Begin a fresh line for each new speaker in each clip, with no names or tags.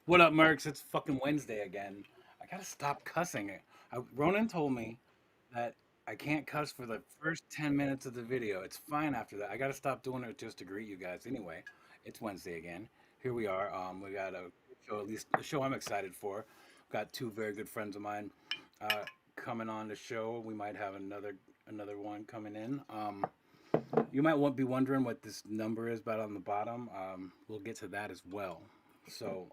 What up, Mercs? It's fucking Wednesday again. I gotta stop cussing. Ronan told me that I can't cuss for the first 10 minutes of the video. It's fine after that. I gotta stop doing it just to greet you guys. Anyway, it's Wednesday again. Here we are. We got a show, at least a show I'm excited for. Got two very good friends of mine coming on the show. We might have another one coming in. You might be wondering what this number is about on the bottom. We'll get to that as well. So,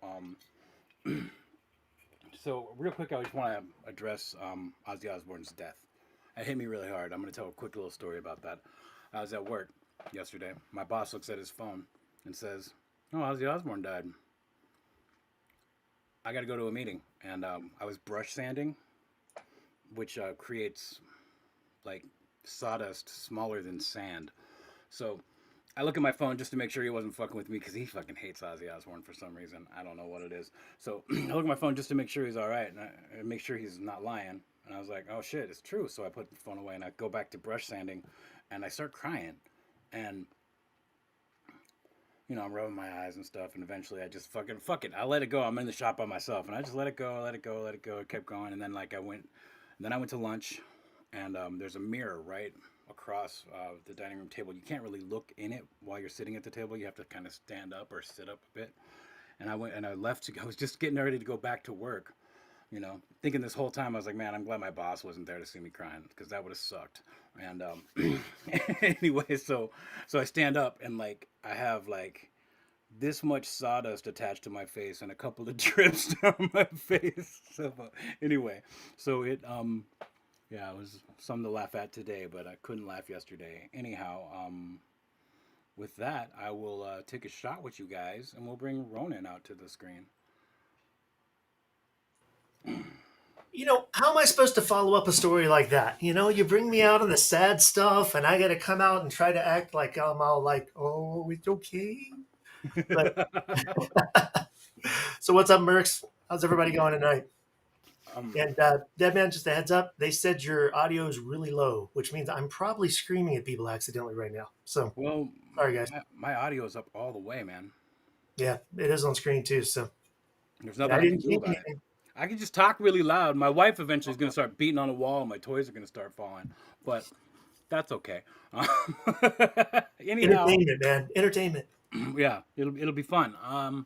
so real quick, I just want to address Ozzy Osbourne's death. It hit me really hard. I'm going to tell a quick little story about that. I was at work yesterday. My boss looks at his phone and says, "Oh, Ozzy Osbourne died. I got to go to a meeting." And I was brush sanding, which creates like sawdust smaller than sand. So I look at my phone just to make sure he wasn't fucking with me, because he fucking hates Ozzy Osbourne for some reason. I don't know what it is. So I look at my phone just to make sure he's all right, and I make sure he's not lying. And I was like, oh shit, it's true. So I put the phone away and I go back to brush sanding, and I start crying. And you know, I'm rubbing my eyes and stuff, and eventually I just fuck it. I let it go. I'm in the shop by myself, and I just let it go. It kept going, and then like I went to lunch, and there's a mirror right across the dining room table. You can't really look in it while you're sitting at the table. You have to kind of stand up or sit up a bit. And I went and I left. I was just getting ready to go back to work, you know, thinking this whole time I was like, man, I'm glad my boss wasn't there to see me crying, because that would have sucked. And anyway, so I stand up, and like I have like this much sawdust attached to my face and a couple of drips down my face. So anyway, so it yeah, it was something to laugh at today, but I couldn't laugh yesterday. Anyhow, with that, I will take a shot with you guys, and we'll bring Ronan out to the screen.
You know, how am I supposed to follow up a story like that? You know, you bring me out on the sad stuff, and I got to come out and try to act like I'm all like, oh, it's okay. But so what's up, Mercs? How's everybody going tonight? And Deadman, just a heads up, they said your audio is really low, which means I'm probably screaming at people accidentally right now. So,
well,
sorry, guys.
My audio is up all the way, man.
Yeah, it is on screen too. So
there's nothing I can do about it. I can just talk really loud. My wife eventually is going to start beating on the wall, and my toys are going to start falling. But that's okay. Anyhow,
entertainment, man. Entertainment.
Yeah, it'll be fun. I'm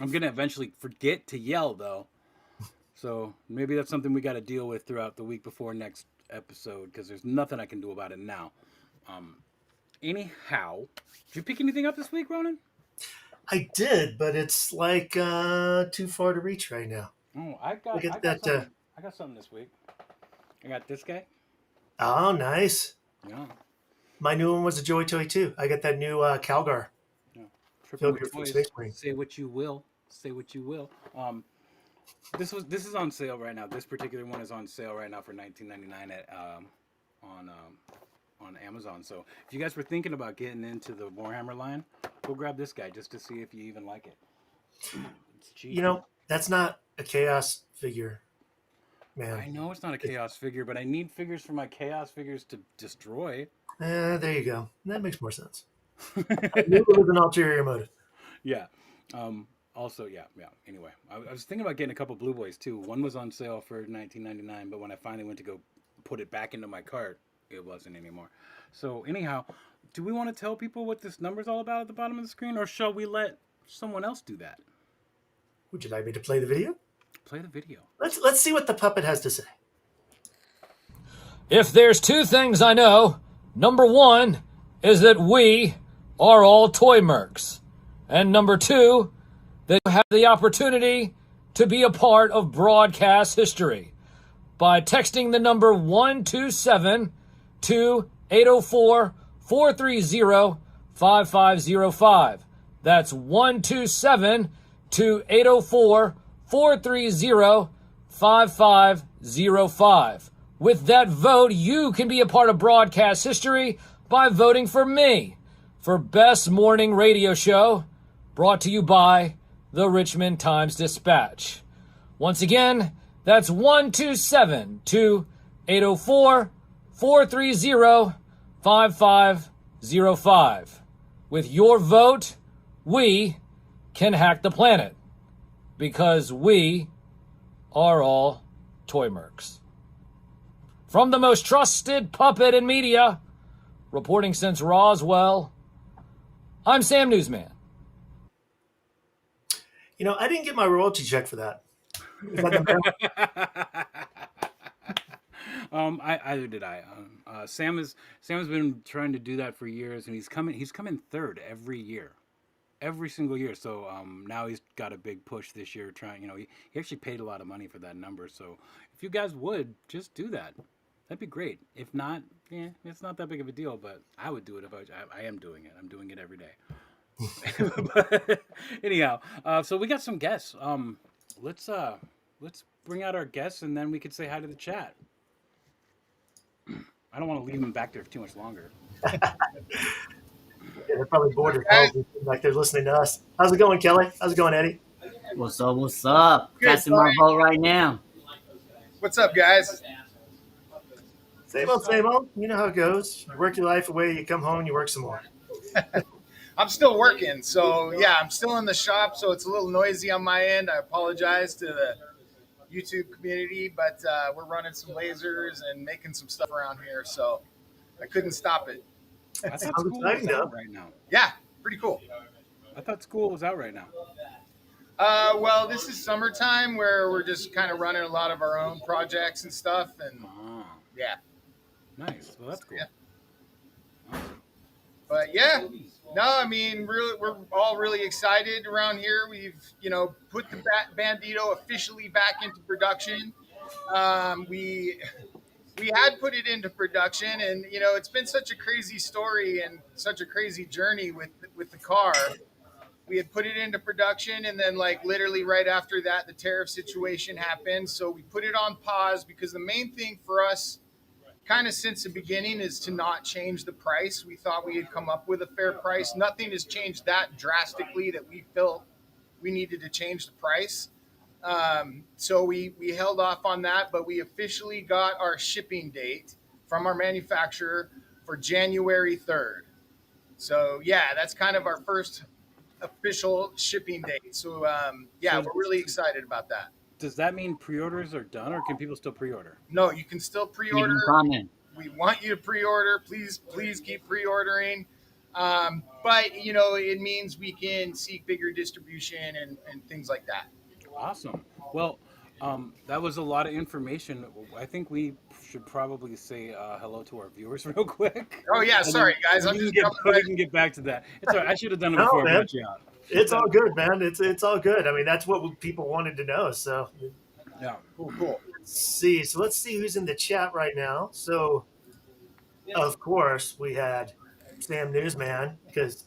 going to eventually forget to yell, though. So maybe that's something we got to deal with throughout the week before next episode, because there's nothing I can do about it now. Anyhow, did you pick anything up this week, Ronan?
I did, but it's like too far to reach right now.
Oh, I got something this week. I got this guy.
Oh, nice.
Yeah. My
new one was a Joy Toy too. I got that new Calgar.
Yeah. Say what you will. Say what you will. This is on sale right now. This particular one is on sale right now for $19.99 at on Amazon. So if you guys were thinking about getting into the Warhammer line, go grab this guy just to see if you even like it. It's cheap.
You know, that's not a Chaos figure, man.
I know it's not a Chaos figure, but I need figures for my Chaos figures to destroy.
There you go. That makes more sense. I knew it was an ulterior motive.
Yeah. Also, yeah. Anyway, I was thinking about getting a couple Blue Boys too. One was on sale for $19.99, but when I finally went to go put it back into my cart, it wasn't anymore. So anyhow, do we want to tell people what this number's all about at the bottom of the screen, or shall we let someone else do that?
Would you like me to play the video?
Play the video.
Let's see what the puppet has to say.
If there's two things I know, number one is that we are all ToyMercs, and number two, that you have the opportunity to be a part of broadcast history by texting the number 127-2804-430-5505. That's 127-2804-430-5505. With that vote, you can be a part of broadcast history by voting for me for Best Morning Radio Show, brought to you by the Richmond Times-Dispatch. Once again, that's 127-2-804-430-5505. With your vote, we can hack the planet, because we are all ToyMercs. From the most trusted puppet in media, reporting since Roswell, I'm Sam Newsman.
I didn't get my royalty check for that. Is that the mail?
Either did I. Sam's been trying to do that for years, and he's coming third every year, every single year. So now he's got a big push this year. He actually paid a lot of money for that number. So if you guys would just do that, that'd be great. If not, it's not that big of a deal. But I would do it if I am doing it. I'm doing it every day. But anyhow, so we got some guests. Let's bring out our guests, and then we could say hi to the chat. I don't want to leave them back there for too much longer.
Yeah, they're probably bored as hell, like they're listening to us. How's it going, Kelly? How's it going, Eddie?
What's up? What's up?
Good,
Casting my
Tony.
vote right now.
What's up, guys?
Same old, same old. You know how it goes. You work your life away, you come home, you work some more.
I'm still working, so yeah, I'm still in the shop, so it's a little noisy on my end. I apologize to the YouTube community, but we're running some lasers and making some stuff around here, so I couldn't stop it.
I thought
Sounds
school was
exciting,
out
though.
right now.
Yeah, pretty cool.
I thought school was out right now.
Well, this is summertime where we're just kind of running a lot of our own projects and stuff, and yeah.
Nice. Well, that's cool.
Yeah. But yeah, no, I mean, really, we're all really excited around here. We've, put the Bandito officially back into production. We had put it into production, and it's been such a crazy story and such a crazy journey with the car. We had put it into production, and then literally right after that, the tariff situation happened. So we put it on pause because the main thing for us, kind of since the beginning, is to not change the price. We thought we had come up with a fair price. Nothing has changed that drastically that we felt we needed to change the price. So we held off on that, but we officially got our shipping date from our manufacturer for January 3rd. So yeah, that's kind of our first official shipping date. So yeah, we're really excited about that.
Does that mean pre-orders are done, or can people still pre-order?
No, you can still pre-order.
Leave a comment.
We want you to pre-order. Please keep pre-ordering. But it means we can seek bigger distribution and things like that.
Awesome. Well, that was a lot of information. I think we should probably say hello to our viewers real quick.
Oh yeah, sorry guys.
We can get back to that. It's all right. I should have done it before I brought you out.
It's all good, man. It's all good. I mean, that's what people wanted to know. So,
Yeah.
Cool.
let's see. So let's see who's in the chat right now. So, of course, we had Sam Newsman because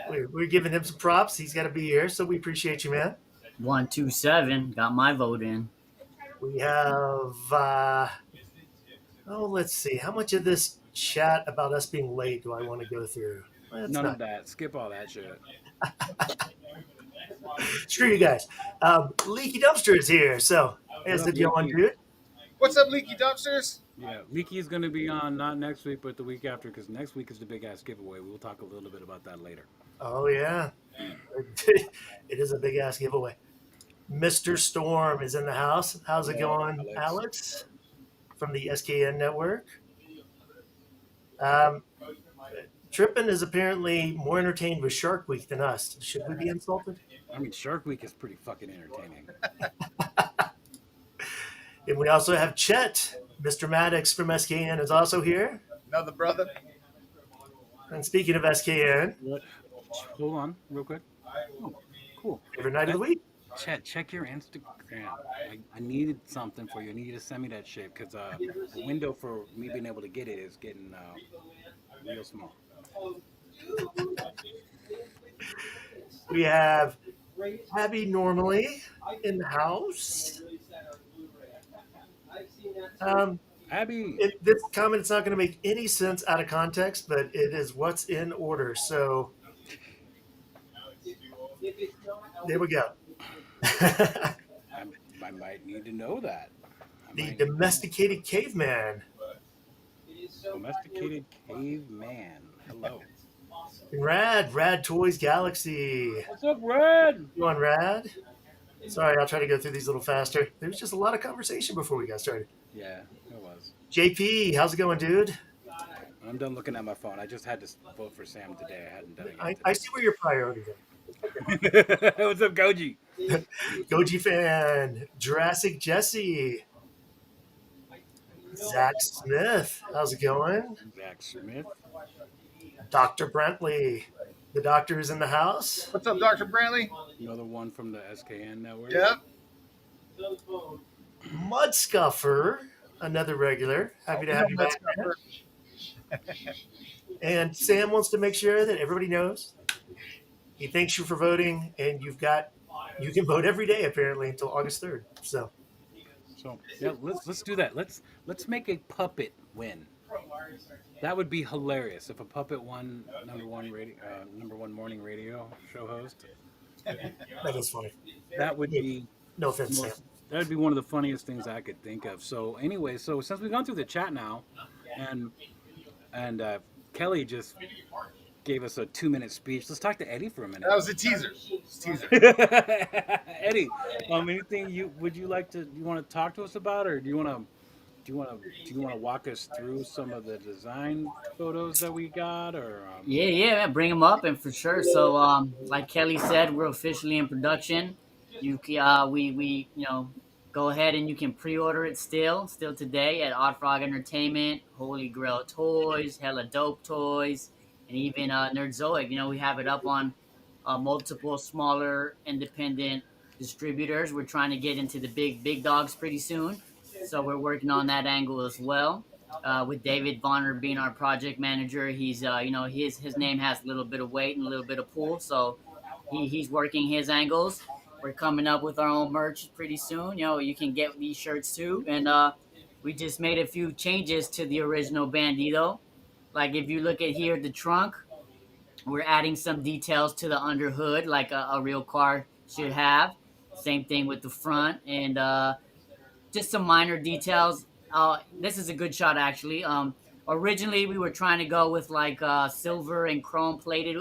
we're giving him some props. He's got to be here, so we appreciate you, man.
127 got my vote in.
We have. Let's see. How much of this chat about us being late do I want to go through?
None of that. Skip all that shit.
Screw you guys. Leaky Dumpster is here. So, as the deal on, dude.
What's up, Leaky Dumpsters?
Yeah, Leaky is going to be on not next week, but the week after, because next week is the big ass giveaway. We'll talk a little bit about that later.
Oh, yeah. It is a big ass giveaway. Mr. Storm is in the house. How's it going, Alex? From the SKN network. Trippin is apparently more entertained with Shark Week than us. Should we be insulted?
I mean, Shark Week is pretty fucking entertaining.
And we also have Chet. Mr. Maddox from SKN is also here.
Another brother.
And speaking of SKN,
Hold on, real quick. Oh, cool.
favorite night of the week.
Chet, check your Instagram. I needed something for you. I need you to send me that shit because the window for me being able to get it is getting real small.
We have Abby normally in the house.
Abby,
This comment's not going to make any sense out of context, but it is what's in order. So There we go.
I might need to know that.
The domesticated caveman.
Domesticated caveman. Hello.
Rad Toys Galaxy.
What's up, Red?
You on Rad? Sorry, I'll try to go through these a little faster. There was just a lot of conversation before we got started.
Yeah, it was.
JP, how's it going, dude?
I'm done looking at my phone. I just had to vote for Sam today. I hadn't done it
I see where your priorities
yet. What's up, Goji?
are. Goji fan, Jurassic Jesse, Zach Smith, how's it going?
Zach Smith.
Dr. Brentley, the doctor is in the house.
What's up, Dr. Brantley?
Another one from the SKN network.
Yep.
Mud Scuffer, another regular. Happy to have you back. And Sam wants to make sure that everybody knows he thanks you for voting, and you can vote every day apparently until August 3rd. So
yeah, let's do that. Let's make a puppet win. That would be hilarious if a puppet won number one morning radio show host.
that is funny.
That would be
No offense, Sam.
that would be one of the funniest things I could think of. So anyway, since we've gone through the chat now, and Kelly just gave us a 2-minute speech. Let's talk to Eddie for a minute.
That was a teaser.
Eddie, anything you want to talk to us about, or do you want to walk us through some of the design photos that we got, or
Yeah, bring them up, and for sure. So, like Kelly said, we're officially in production. We go ahead and you can pre-order it still today at Oddfrog Entertainment, Holy Grail Toys, Hella Dope Toys, and even Nerdzoic. We have it up on multiple smaller independent distributors. We're trying to get into the big dogs pretty soon, so we're working on that angle as well. With David Bonner being our project manager, he's his name has a little bit of weight and a little bit of pull, so he's working his angles. We're coming up with our own merch pretty soon. You can get these shirts too, and we just made a few changes to the original Bandito. Like if you look at here, the trunk, we're adding some details to the under hood, like a real car should have. Same thing with the front, and just some minor details. This is a good shot, actually. Originally, we were trying to go with like silver and chrome plated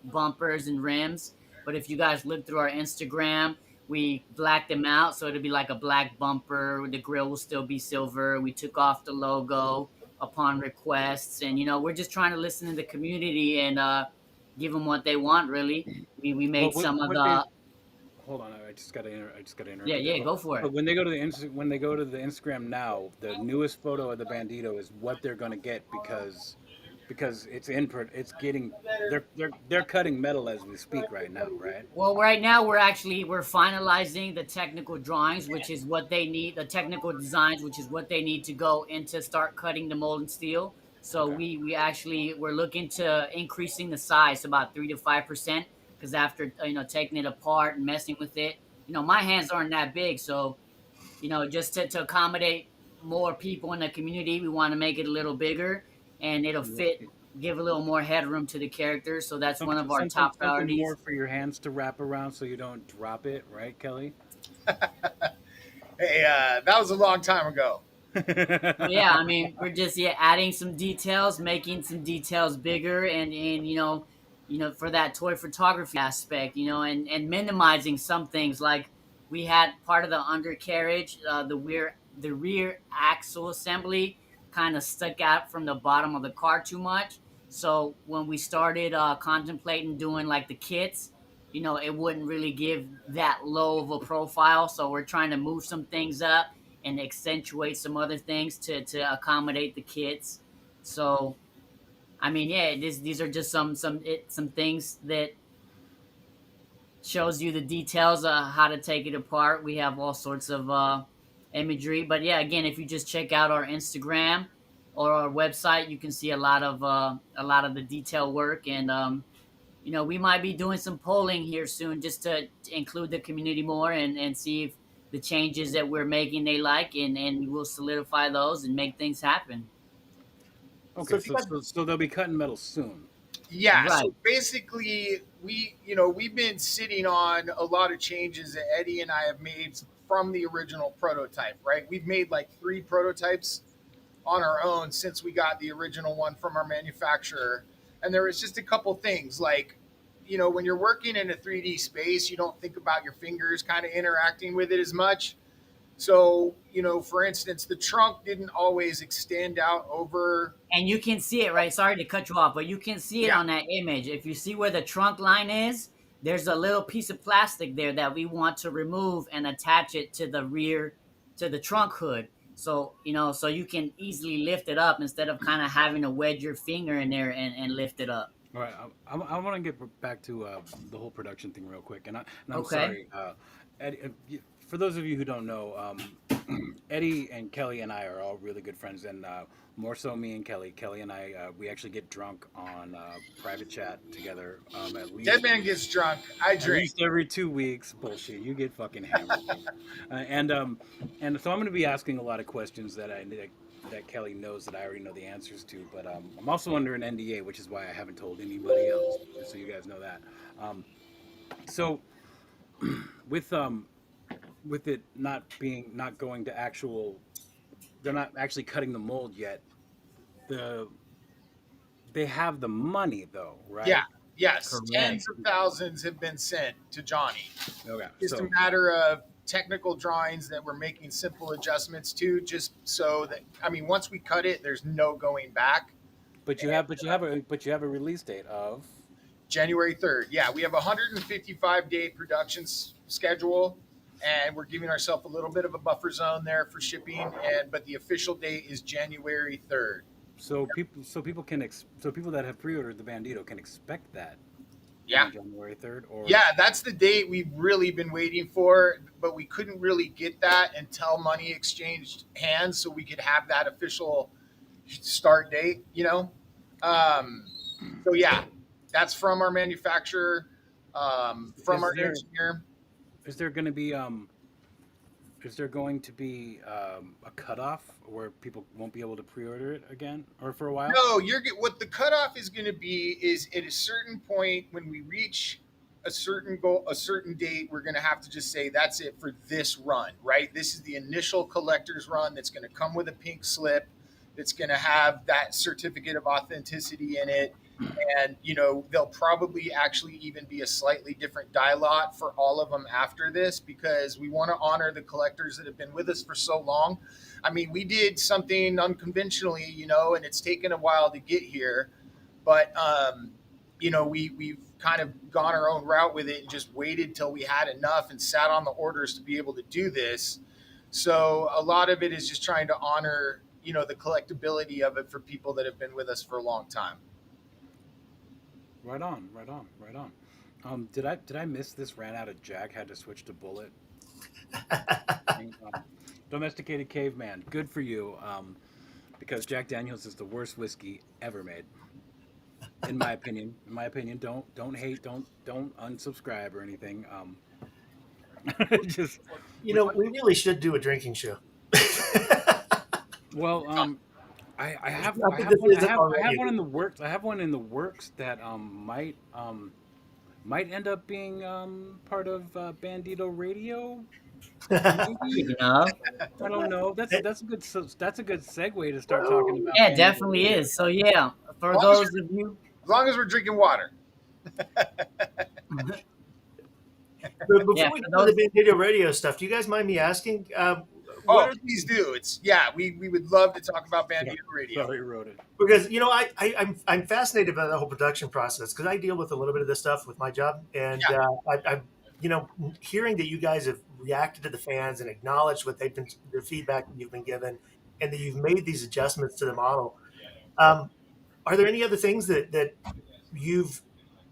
bumpers and rims. But if you guys look through our Instagram, we blacked them out. So it'll be like a black bumper. The grill will still be silver. We took off the logo upon requests. And, we're just trying to listen to the community and give them what they want, really. We made some of the...
Hold on, I just got to interrupt.
Yeah, go for it.
But when they go to the Instagram now, the newest photo of the Bandito is what they're going to get because it's getting they're cutting metal as we speak right now, right?
Well, right now we're finalizing the technical drawings, which is what they need, the technical designs, which is what they need to go into start cutting the molten steel. So
Okay.
we're looking to increasing the size about 3 to 5%, because after taking it apart and messing with it, my hands aren't that big, so just to accommodate more people in the community, we want to make it a little bigger, and it'll fit, give a little more headroom to the characters. So that's one of our top priorities.
Something more for your hands to wrap around so you don't drop it, right, Kelly?
Hey, that was a long time ago.
Yeah, I mean, we're just adding some details, making some details bigger, and for that toy photography aspect, and minimizing some things. Like we had part of the undercarriage, the rear axle assembly kind of stuck out from the bottom of the car too much. So when we started contemplating doing like the kits, it wouldn't really give that low of a profile. So we're trying to move some things up and accentuate some other things to accommodate the kits. So, I mean, these are just some things that shows you the details of how to take it apart. We have all sorts of imagery, but again, if you just check out our Instagram or our website, you can see a lot of the detail work, and we might be doing some polling here soon just to include the community more and see if the changes that we're making they like, and we'll solidify those and make things happen.
Okay, so they'll be cutting metal soon.
Yeah,
Right.
so basically we've been sitting on a lot of changes that Eddie and I have made from the original prototype, right? We've made like 3 prototypes on our own since we got the original one from our manufacturer. And there was just a couple things like, when you're working in a 3D space, you don't think about your fingers kind of interacting with it as much. So, for instance, the trunk didn't always extend out over.
And you can see it, right? Sorry to cut you off, but you can see it
Yeah.
on that image. If you see where the trunk line is, there's a little piece of plastic there that we want to remove and attach it to the rear, to the trunk hood. So, so you can easily lift it up instead of kind of having to wedge your finger in there and lift it up.
All right, I want to get back to the whole production thing real quick, and I'm
Okay.
sorry, Eddie. For those of you who don't know, Eddie and Kelly and I are all really good friends, and more so me and Kelly. Kelly and I, we actually get drunk on private chat together. At least
Deadman gets drunk. I
at
drink.
least every 2 weeks. Bullshit, you get fucking hammered. And so I'm going to be asking a lot of questions that that Kelly knows that I already know the answers to, but I'm also under an NDA, which is why I haven't told anybody else. Just so you guys know that. So with it not going to actual, they're not actually cutting the mold yet. They have the money though, right?
Yeah. Yes.
Correct.
Tens of thousands have been sent to Johnny.
Okay.
Just
So
a matter of technical drawings that we're making simple adjustments to, just so that, once we cut it, there's no going back.
but you have a release date of
January 3rd. Yeah, we have a 155-day production schedule, and we're giving ourselves a little bit of a buffer zone there for shipping. But the official date is January 3rd.
so people that have pre-ordered the Bandito can expect that.
Yeah.
On January 3rd, or
Yeah, that's the date we've really been waiting for, but we couldn't really get that until money exchanged hands, so we could have that official start date. So yeah, that's from our manufacturer, from our engineer.
Is there going to be a cutoff where people won't be able to pre-order it again, or for a while?
No, what the cutoff is going to be is at a certain point when we reach a certain goal, a certain date, we're going to have to just say that's it for this run, right? This is the initial collector's run that's going to come with a pink slip, that's going to have that certificate of authenticity in it. And, there'll probably actually even be a slightly different die lot for all of them after this, because we want to honor the collectors that have been with us for so long. We did something unconventionally, and it's taken a while to get here, but, we've kind of gone our own route with it and just waited till we had enough and sat on the orders to be able to do this. So a lot of it is just trying to honor, the collectability of it for people that have been with us for a long time.
Right on. Did I miss this? Ran out of Jack, had to switch to Bullet. Domesticated caveman, good for you. Because Jack Daniels is the worst whiskey ever made, in my opinion. Don't hate, don't unsubscribe or anything. Just
We really should do a drinking show.
well, I have
Not
I
that
have
this
one,
isn't already.
one in the works. I have one in the works that might end up being part of Bandito Radio. Maybe?
Speaking of,
I don't know. That's a good segue to start talking about.
yeah, it
Bandito
definitely
Radio.
is. So yeah, for
As long as
those of you,
As long as we're drinking water.
But before
Yeah,
we
for
do the Bandito Radio stuff, do you guys mind me asking?
Please do. We would love to talk about Bandito Radio.
Sorry, wrote it.
Because I'm fascinated by the whole production process, because I deal with a little bit of this stuff with my job, and I'm hearing that you guys have reacted to the fans and acknowledged what the feedback that you've been given, and that you've made these adjustments to the model. Are there any other things that you've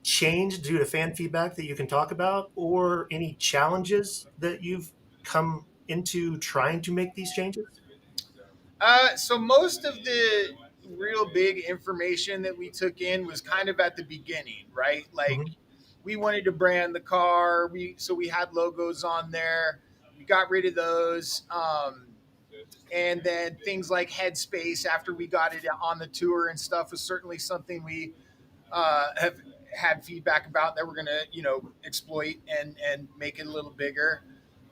changed due to fan feedback that you can talk about, or any challenges that you've come into trying to make these changes?
So most of the real big information that we took in was kind of at the beginning, right? Like we wanted to brand the car. We had logos on there. We got rid of those. And then things like headspace after we got it on the tour and stuff was certainly something we had feedback about that we're going to, exploit and make it a little bigger.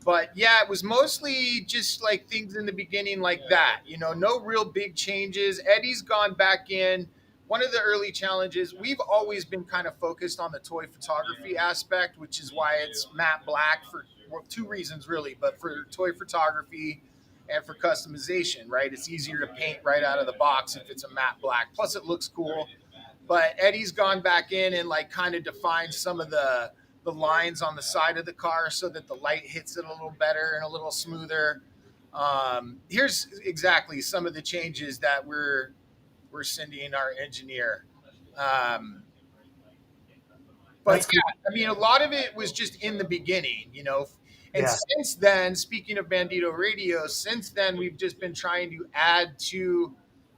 But yeah, it was mostly just like things in the beginning like that, no real big changes. Eddie's gone back in. One of the early challenges, we've always been kind of focused on the toy photography aspect, which is why it's matte black for two reasons really, but for toy photography and for customization, right? It's easier to paint right out of the box if it's a matte black. Plus it looks cool. But Eddie's gone back in and like kind of defined some of the lines on the side of the car so that the light hits it a little better and a little smoother. Here's exactly some of the changes that we're sending our engineer. But
That's cool.
yeah, I mean, a lot of it was just in the beginning, And
Yeah.
since then, speaking of Bandito Radio, since then we've just been trying to add to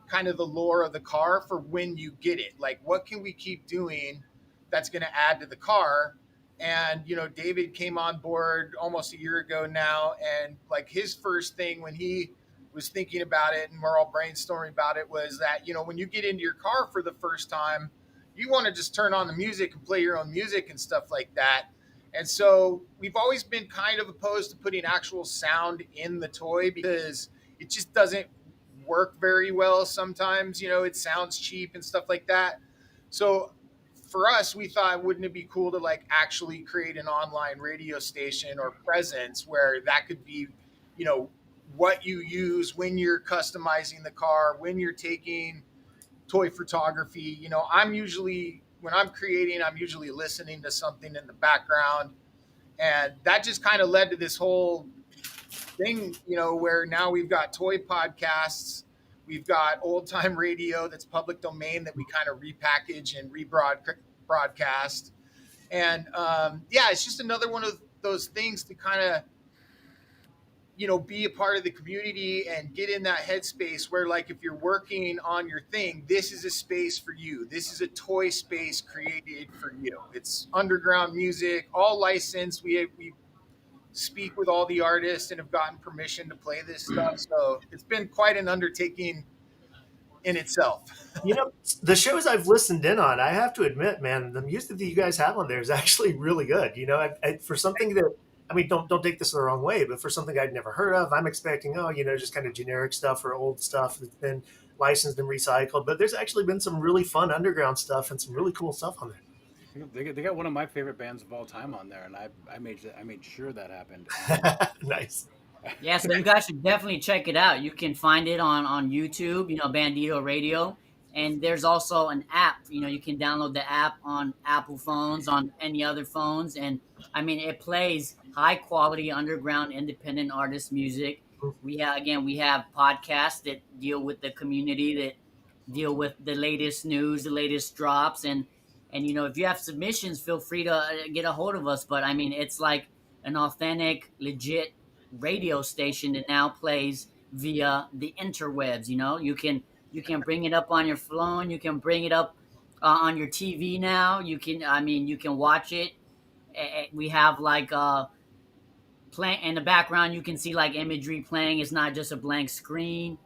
kind of the lore of the car for when you get it. Like, what can we keep doing that's going to add to the car? And David came on board almost a year ago now, and like his first thing when he was thinking about it, and we're all brainstorming about it, was that when you get into your car for the first time, you want to just turn on the music and play your own music and stuff like that. And so we've always been kind of opposed to putting actual sound in the toy because it just doesn't work very well sometimes. It sounds cheap and stuff like that. So for us, we thought, wouldn't it be cool to like actually create an online radio station or presence where that could be, what you use when you're customizing the car, when you're taking toy photography. When I'm creating, I'm usually listening to something in the background. And that just kind of led to this whole thing, where now we've got toy podcasts, we've got old time radio that's public domain that we kind of repackage and rebroadcast. And yeah, it's just another one of those things to kind of, be a part of the community and get in that headspace where, like, if you're working on your thing, this is a space for you. This is a toy space created for you. It's underground music, all licensed. We speak with all the artists and have gotten permission to play this stuff. So it's been quite an undertaking in itself.
The shows I've listened in on, I have to admit, man, the music that you guys have on there is actually really good. For something that, I mean, don't take this the wrong way, but for something I'd never heard of, I'm expecting, just kind of generic stuff or old stuff that's been licensed and recycled. But there's actually been some really fun underground stuff and some really cool stuff on
They got one of my favorite bands of all time on there, and I made sure that happened.
there. Nice.
Yeah, so you guys should definitely check it out. You can find it on YouTube, Bandito Radio. And there's also an app, you can download the app on Apple phones, on any other phones. And I mean, it plays high quality underground independent artist music. We have podcasts that deal with the community, that deal with the latest news, the latest drops. And if you have submissions, feel free to get a hold of us. But I mean, it's like an authentic, legit radio station that now plays via the interwebs. You can bring it up on your phone. You can bring it up on your TV now. You can watch it. We have like play in the background. You can see like imagery playing. It's not just a blank screen.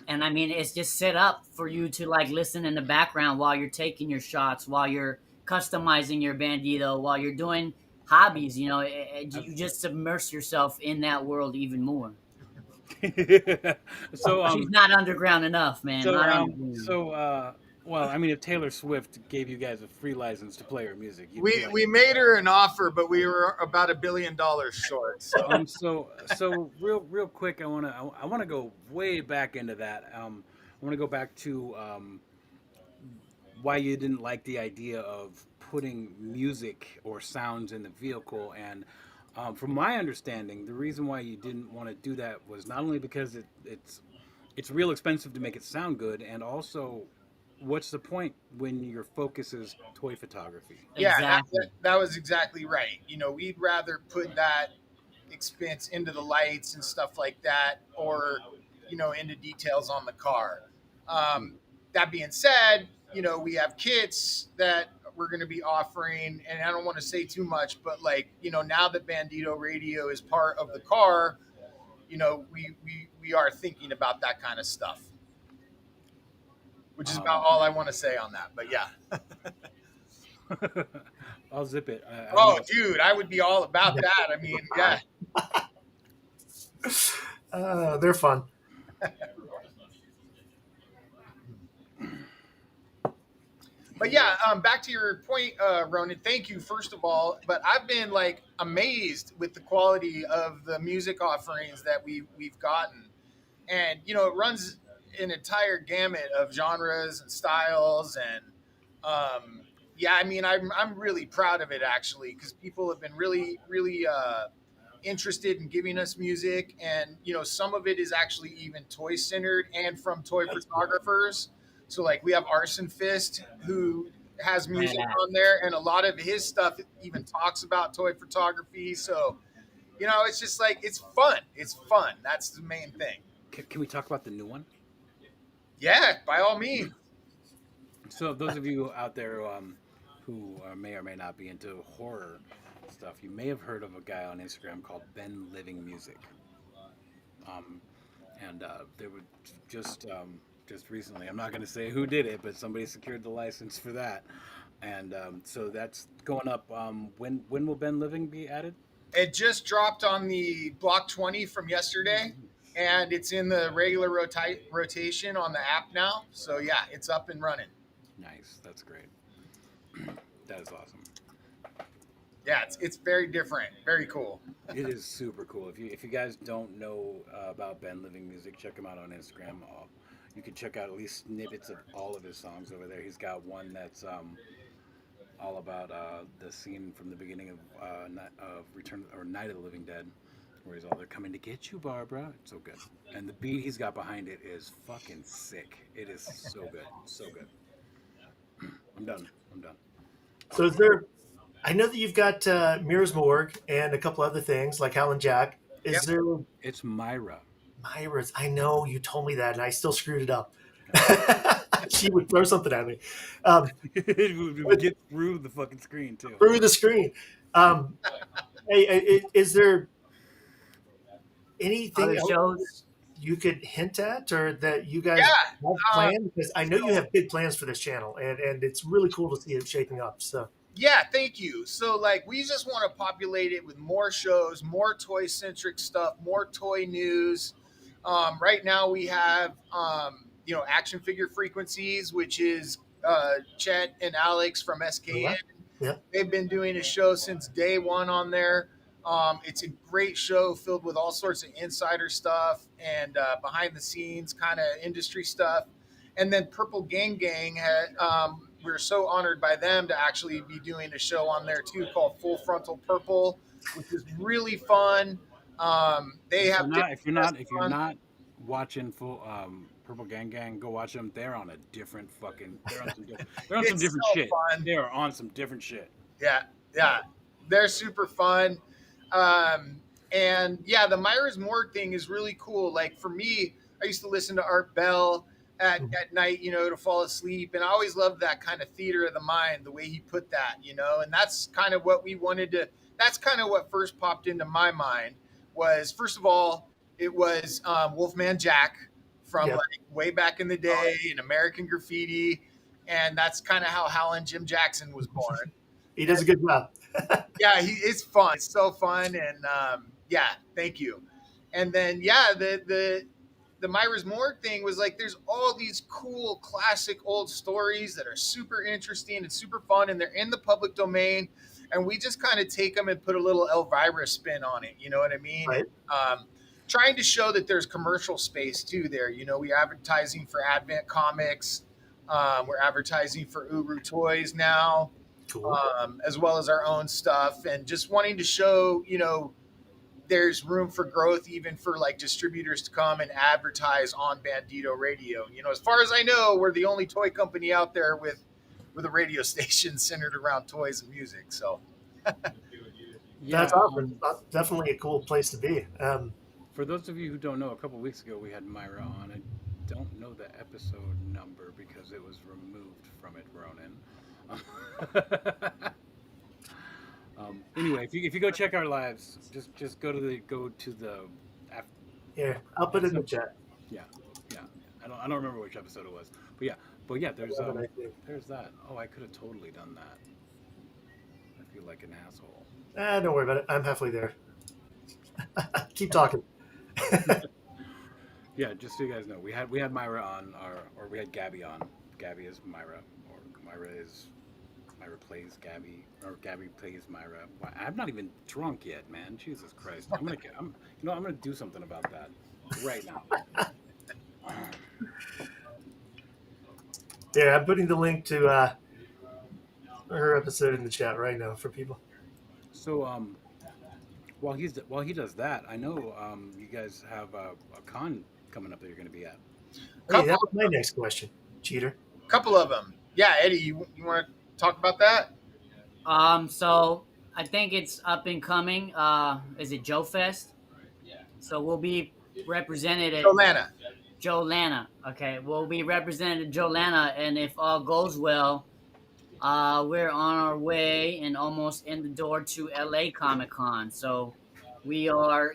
And I mean, it's just set up for you to like listen in the background while you're taking your shots, while you're customizing your Bandito, while you're doing hobbies. You just submerge yourself in that world even more.
So
She's not underground enough, man.
well, I mean, if Taylor Swift gave you guys a free license to play her music, you'd be
We
like,
we made her an offer, but we were about $1 billion short. So
so real quick, I wanna go way back into that. I want to go back to why you didn't like the idea of putting music or sounds in the vehicle. And from my understanding, the reason why you didn't want to do that was not only because it's real expensive to make it sound good, and also, what's the point when your focus is toy photography?
yeah,
Exactly.
that was exactly right. We'd rather put that expense into the lights and stuff like that, or into details on the car. That being said, we have kits that we're going to be offering, and I don't want to say too much, but like, now that Bandito Radio is part of the car, we are thinking about that kind of stuff, which is about all I want to say on that. But yeah.
I'll zip it. I don't
Oh,
know.
dude, I would be all about that. I mean, yeah.
They're fun.
But yeah, back to your point, Ronan. Thank you, first of all. But I've been like amazed with the quality of the music offerings that we've gotten, and it runs an entire gamut of genres and styles, and yeah, I mean, I'm really proud of it actually because people have been really interested in giving us music, and some of it is actually even toy centered and from toy photographers. So like we have Arson Fist who has music
Badass.
on there, and a lot of his stuff even talks about toy photography. So it's just like it's fun. It's fun. That's the main thing.
Can we talk about the new one?
Yeah, by all means.
So, those of you out there who may or may not be into horror stuff, you may have heard of a guy on Instagram called Ben Living Music. Um, and they were just recently. I'm not going to say who did it, but somebody secured the license for that. And so that's going up. When will Ben Living be added?
It just dropped on the Block 20 from yesterday, and it's in the regular rotation on the app now. So yeah, it's up and running.
Nice. That's great. That is awesome.
Yeah, it's very different, very cool.
It is super cool. If you guys don't know about Ben Living Music, check him out on Instagram. You can check out at least snippets of all of his songs over there. He's got one that's all about the scene from the beginning of Return or Night of the Living Dead, where he's all they're coming to get you, Barbara. It's so good, and the beat he's got behind it is fucking sick. It is so good, so good. I'm done. I'm done.
So is there? I know that you've got Mirror's Morgue and a couple other things like Hal and Jack. Is
Yep.
there
It's Myra.
Myra's? I know you told me that, and I still screwed it up. She would throw something at me
It would get through the fucking screen too.
through the screen. Hey, is there anything
Other
else
shows.
you could hint at, or that you guys
Yeah,
have planned? Because I know you have big plans for this channel, and it's really cool to see it shaping up. So
yeah, thank you. So like we just want to populate it with more shows, more toy centric stuff, more toy news. Right now we have action figure frequencies, which is Chet and Alex from SKN.
yeah,
They've been doing a show since day one on there. It's a great show filled with all sorts of insider stuff and behind the scenes kind of industry stuff. And then Purple Gang Gang we're so honored by them to actually be doing a show on there too called Full Frontal Purple, which is really fun. They have
If you're not watching full Purple Gang Gang, go watch them. They're on a different fucking. They're on some
It's
different
so
shit.
fun.
They are on some different shit.
Yeah, they're super fun. And yeah, the Myra's Morgue thing is really cool. Like for me, I used to listen to Art Bell at night, to fall asleep. And I always loved that kind of theater of the mind, the way he put that, and that's kind of what we wanted to, that's kind of what first popped into my mind was, first of all, it was Wolfman Jack from
Yep.
like way back in the day in American Graffiti. And that's kind of how Howlin' Jim Jackson was born.
he does a good job.
Yeah, it's fun. It's so fun, and yeah, thank you. And then yeah, the Myra's Morgue thing was like, there's all these cool classic old stories that are super interesting and super fun, and they're in the public domain, and we just kind of take them and put a little Elvira spin on it. You know what I mean?
Right.
Trying to show that there's commercial space too there. We're advertising for Advent Comics. We're advertising for Uru Toys now.
Cool.
As well as our own stuff, and just wanting to show, there's room for growth even for like distributors to come and advertise on Bandito Radio. As far as I know, we're the only toy company out there with a radio station centered around toys and music. So
That's awesome. That's definitely a cool place to be.
For those of you who don't know, a couple weeks ago we had Myra on. I don't know the episode number because it was removed from it, Ronan. Anyway, if you go check our lives, just go to the.
Here, I'll put it in the chat.
Yeah. I don't remember which episode it was, but yeah. There's that. Oh, I could have totally done that. like an asshole.
Don't worry about it. I'm halfway there. Keep talking.
Yeah, just so you guys know, we had Myra on or we had Gabby on. Gabby is Myra, or Myra plays Gabby, or Gabby plays Myra. I'm not even drunk yet, man. Jesus Christ. I'm gonna do something about that right now.
Yeah, I'm putting the link to her episode in the chat right now for people.
So while he does that, I know you guys have a con coming up that you're gonna be at.
Hey, that was my next question, cheater.
Couple of them. Yeah, Eddie, you want to talk about that?
So I think it's up and coming. Is it Joe Fest? So we'll be represented at
Jolana.
Joe Lana. Okay, we'll be represented at Joe Lana, and if all goes well, we're on our way and almost in the door to LA Comic Con. So we are,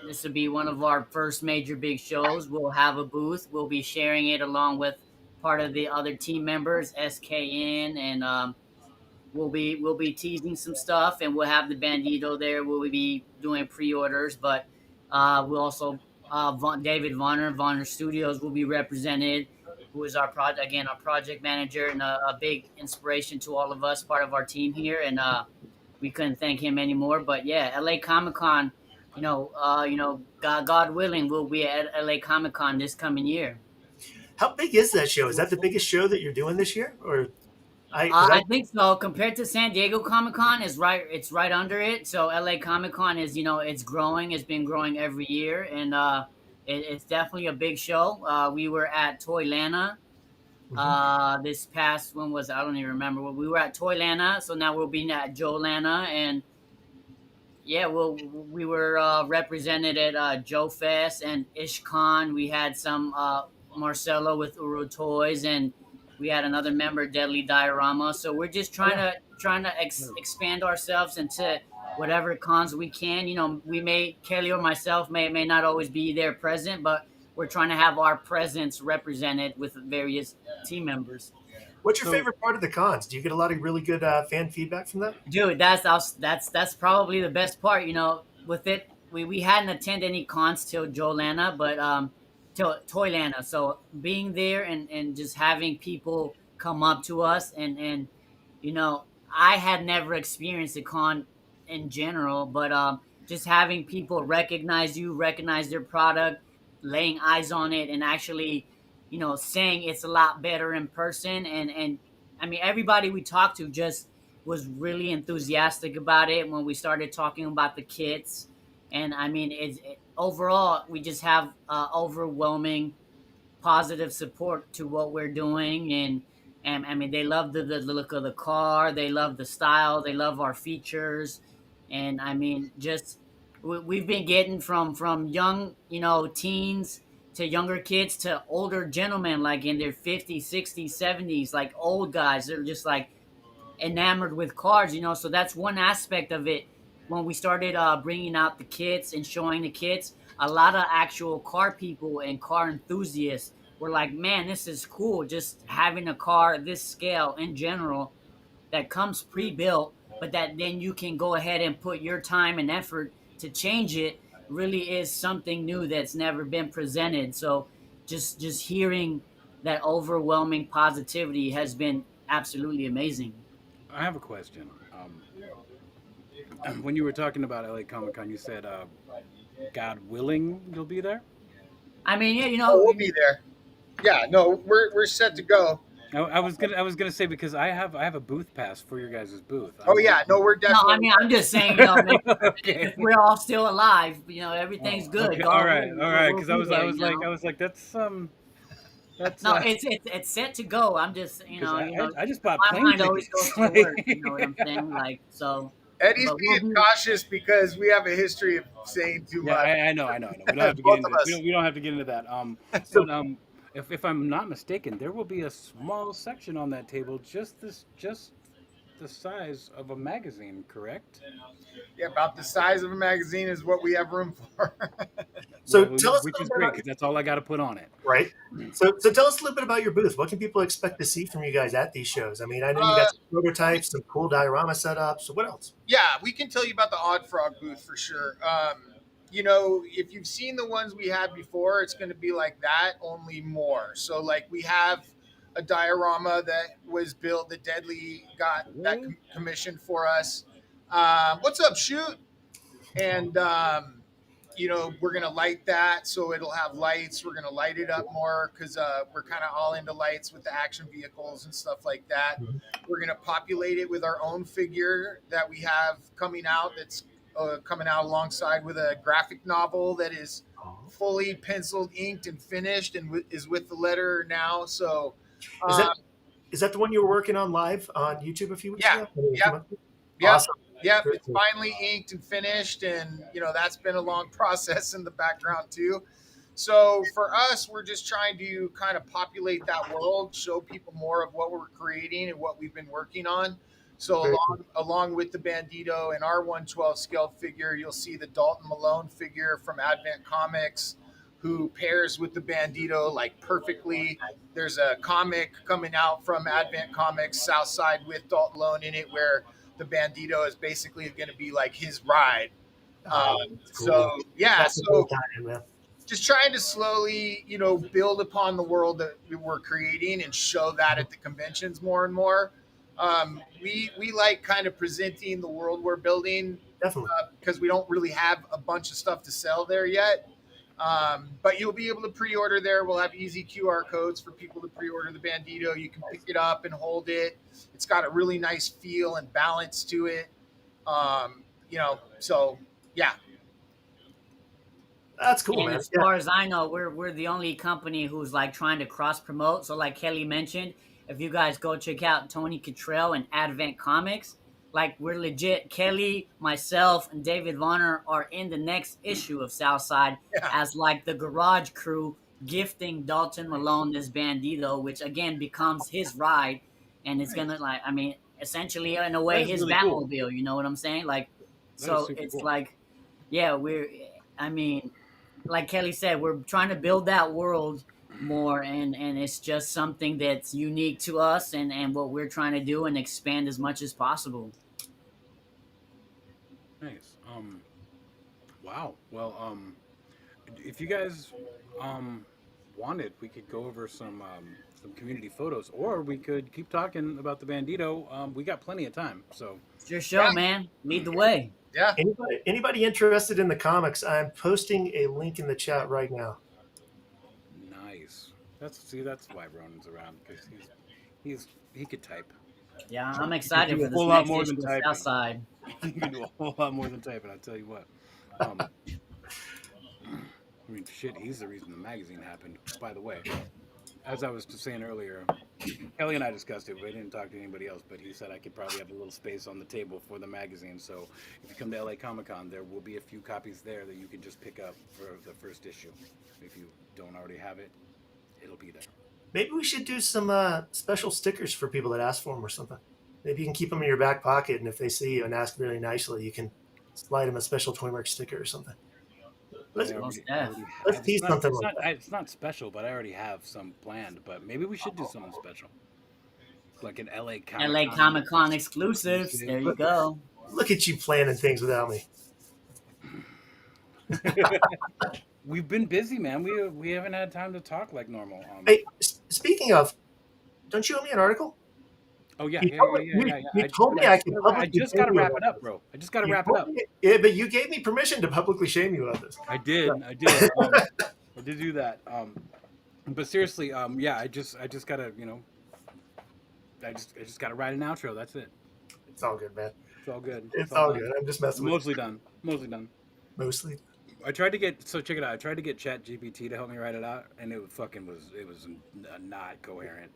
this will be one of our first major big shows. We'll have a booth. We'll be sharing it along with part of the other team members, SKN, and we'll be teasing some stuff, and we'll have the Bandito there. We'll be doing pre-orders, but we'll also David Vonner Studios will be represented, who is our project manager and a big inspiration to all of us, part of our team here, and we couldn't thank him anymore. But yeah, LA Comic Con, God willing, we'll be at LA Comic Con this coming year.
How big is that show? Is that the biggest show that you're doing this year, or?
I think so. Compared to San Diego Comic Con, it's right under it. So LA Comic Con is, it's growing. It's been growing every year, and it's definitely a big show. We were at Toylana this past, when was it? I don't even remember. We were at Toylana, so now we'll be at Joe-Lana, and yeah, we were represented at Joe Fest and IshCon. We had some Marcelo with Uru Toys, and we had another member, Deadly Diorama. So we're just trying to expand ourselves into whatever cons we can. Kelly or myself may not always be there present, but we're trying to have our presence represented with various team members.
What's your favorite part of the cons? Do you get a lot of really good fan feedback from that?
Dude, that's probably the best part. With it, we hadn't attended any cons till Joe-Lana, but Toylana. So being there and just having people come up to us and I had never experienced a con in general, but just having people recognize their product, laying eyes on it, and actually, saying it's a lot better in person. And I mean, everybody we talked to just was really enthusiastic about it when we started talking about the kits. And I mean, overall, we just have overwhelming positive support to what we're doing. And I mean, they love the look of the car. They love the style. They love our features. And I mean, just we've been getting from young, teens to younger kids to older gentlemen, like in their 50s, 60s, 70s, like old guys. They're just like enamored with cars, So that's one aspect of it. When we started bringing out the kits and showing the kits, a lot of actual car people and car enthusiasts were like, man, this is cool. Just having a car this scale in general that comes pre-built, but that then you can go ahead and put your time and effort to change it really is something new that's never been presented. So just hearing that overwhelming positivity has been absolutely amazing.
I have a question. When you were talking about LA Comic Con, you said, God willing, you'll be there?
I mean, yeah,
we'll be there. Yeah, no, we're set to go.
I was gonna say, because I have a booth pass for your guys' booth.
No, we're definitely.
No, I mean, I'm just saying,
Okay.
if we're all still alive, everything's good.
Okay.
God
All right.
willing,
Because
we'll be there,
I was like, that's
No, it's set to go. I'm just,
I just bought
my
plane
mind always goes
tickets.
to work. You know what I'm saying? Like, so.
Eddie's
But
being cautious because we have a history of saying too
Yeah,
much.
I know. We don't have to
Both
get
of
into.
us.
We don't have to get into that. But if I'm not mistaken, there will be a small section on that table, just the size of a magazine, correct?
Yeah, about the size of a magazine is what we have room for.
So
Well,
tell us a
which
little
is
bit
great
about,
because that's all I got to put on it.
right. So tell us a little bit about your booth. What can people expect to see from you guys at these shows? I mean, I know you got some prototypes, some cool diorama setups. So what else?
Yeah, we can tell you about the Oddfrog booth for sure. You know, if you've seen the ones we had before, it's going to be like that, only more. So, like, we have a diorama that was built that Deadly got that commissioned for us. What's up, shoot? And you know, we're gonna light that so it'll have lights. We're gonna light it up more because we're kind of all into lights with the action vehicles and stuff like that.
Mhm.
We're gonna populate it with our own figure that we have coming out. That's coming out alongside with a graphic novel that is
Oh.
fully penciled, inked, and finished, and is with the letter now. So,
Is that
um,
is that the one you were working on live on YouTube a few weeks
yeah,
ago? I mean, a few
yeah,
months ago?
Yep.
Awesome.
Yep.
Very
It's
cool.
finally inked and finished. And, you know, that's been a long process in the background, too. So for us, we're just trying to kind of populate that world, show people more of what we're creating and what we've been working on. So
Very cool.
along with the Bandito and our 112 scale figure, you'll see the Dalton Malone figure from Advent Comics, who pairs with the Bandito like perfectly. There's a comic coming out from Advent Comics Southside with Dalton Malone in it where the Bandito is basically going to be like his ride.
That's cool.
So yeah,
That's a cool
so
time, man.
just trying to slowly, you know, build upon the world that we're creating and show that at the conventions more and more. We like kind of presenting the world we're building
Definitely.
because we don't really have a bunch of stuff to sell there yet. But you'll be able to pre-order there. We'll have easy QR codes for people to pre-order the Bandito. You can pick it up and hold it. It's got a really nice feel and balance to it. You know, so yeah.
That's cool,
And
man.
as
Yeah.
far as I know, we're the only company who's like trying to cross promote. So like Kelly mentioned, if you guys go check out Tony Cottrell and Advent Comics, like we're legit. Kelly, myself, and David Vonner are in the next issue of Southside
Yeah.
as like the garage crew gifting Dalton Malone this Bandito, which again becomes his ride, and it's gonna like I mean essentially in a way
That is
his
really cool.
Batmobile. You know what I'm saying? Like
That is
so
super
it's
cool.
like yeah we're I mean like Kelly said, we're trying to build that world more, and it's just something that's unique to us, and what we're trying to do and expand as much as possible.
Nice. Wow. Well, if you guys wanted, we could go over some community photos, or we could keep talking about the Bandito. We got plenty of time, so
It's your show,
Yeah.
man. Lead the way.
Yeah.
Anybody interested in the comics? I'm posting a link in the chat right now.
nice. That's why Ronan's around because he could type.
Yeah, I'm
He
excited
could do
for
a
this
whole lot
next
more
issue
than
of
typing.
Southside.
He can do a whole lot more than typing. I'll tell you what. I mean, shit, he's the reason the magazine happened. By the way, as I was just saying earlier, Kelly and I discussed it. We didn't talk to anybody else, but he said I could probably have a little space on the table for the magazine. So if you come to LA Comic Con, there will be a few copies there that you can just pick up for the first issue. If you don't already have it, it'll be there.
Maybe we should do some special stickers for people that ask for them or something. Maybe you can keep them in your back pocket, and if they see you and ask really nicely, you can slide them a special ToyMercs sticker or something. Let's,
Most def.
let's tease something like that.
It's not special, but I already have some planned. But maybe we should do something special, like an LA Comic
LA Comic Con exclusives. There you go.
Look at you planning things without me.
We've been busy, man. We haven't had time to talk like normal.
Hey, speaking of, don't you owe me an article?
Oh yeah,
You
yeah,
told
yeah,
me-
yeah,
you
yeah.
told me I could
I
publicly
just gotta
shame you
wrap
about
it up, bro. I just gotta
You
wrap it
told
up.
me- Yeah, but you gave me permission to publicly shame you about this.
I did. I did do that. But seriously, yeah, I just gotta, I just gotta write an outro. That's it.
It's all good, man.
It's all good.
It's all
done.
good. I'm just messing with
Mostly done. Mostly done.
you. Mostly.
I tried to get check it out. I tried to get Chat GPT to help me write it out, and it was not coherent.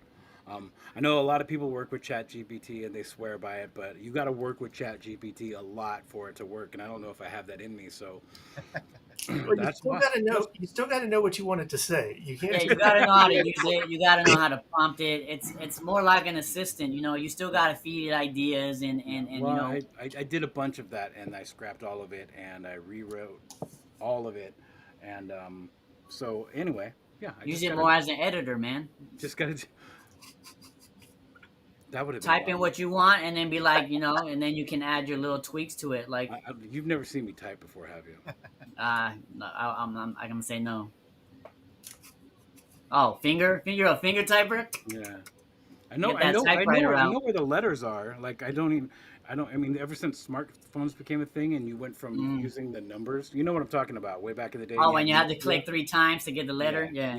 I know a lot of people work with Chat GPT and they swear by it, but you got to work with Chat GPT a lot for it to work, and I don't know if I have that in me. So
Well,
that's
you still
why.
gotta know. You still gotta know what you wanted to say. You can't.
Yeah, you gotta know how to use it. You gotta know how to prompt it. It's more like an assistant. You still gotta feed it ideas and
Well, I did a bunch of that, and I scrapped all of it, and I rewrote all of it, And so anyway, yeah, I
Use
just
it
gotta
more as an editor, man.
just gotta. That would have been a
Type
lot
in
of
what you want, and then be like, and then you can add your little tweaks to it. Like,
you've never seen me type before, have you?
no, I'm gonna say no. Oh, finger? You're a finger typer?
Yeah.
Get that typewriter
I
out.
know where the letters are. Like I don't even, I don't. I mean, ever since smartphones became a thing, and you went from
Mm.
using the numbers, you know what I'm talking about. Way back in the day,
Oh,
you
when
had
you had to
yeah,
click 3 times to get the letter? Yeah.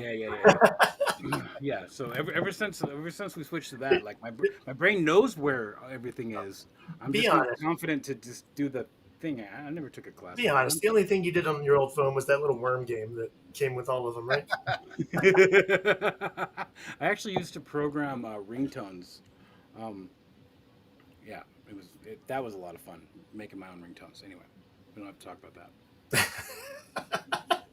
yeah. So ever since we switched to that, like my brain knows where everything is. I'm
Be
just not
honest.
confident to just do the thing. I never took a class
Be
on
honest. The only thing you did on your old phone was that little worm game that came with all of them, right?
that. I actually used to program ringtones. Um, yeah, that was a lot of fun making my own ringtones. Anyway, we don't have to talk about that.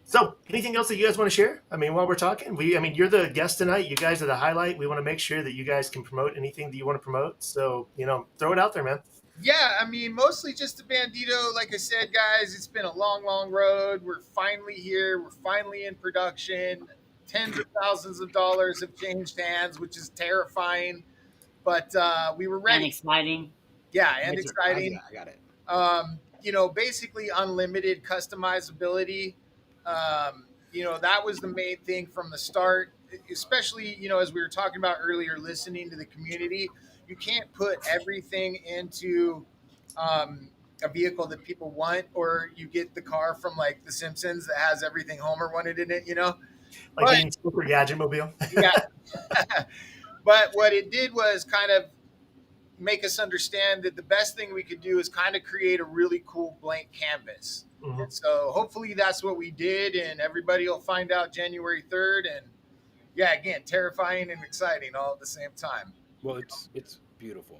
So, anything else that you guys want to share? I mean, while we're talking, you're the guest tonight. You guys are the highlight. We want to make sure that you guys can promote anything that you want to promote. So, throw it out there, man.
Yeah, I mean, mostly just the Bandito. Like I said, guys, it's been a long, long road. We're finally here. We're finally in production. Tens of thousands of dollars have changed hands, which is terrifying. But we were
And
ready.
exciting.
Yeah, and
Yes, sir.
exciting.
I got it.
Basically unlimited customizability. That was the main thing from the start, especially, as we were talking about earlier, listening to the community. You can't put everything into a vehicle that people want, or you get the car from like The Simpsons that has everything Homer wanted in it,
Like
But,
getting Super Gadget Mobile.
yeah. But what it did was kind of make us understand that the best thing we could do is kind of create a really cool blank canvas.
Mhm.
And so hopefully that's what we did, and everybody will find out January 3rd. And yeah, again, terrifying and exciting all at the same time.
Well, it's beautiful.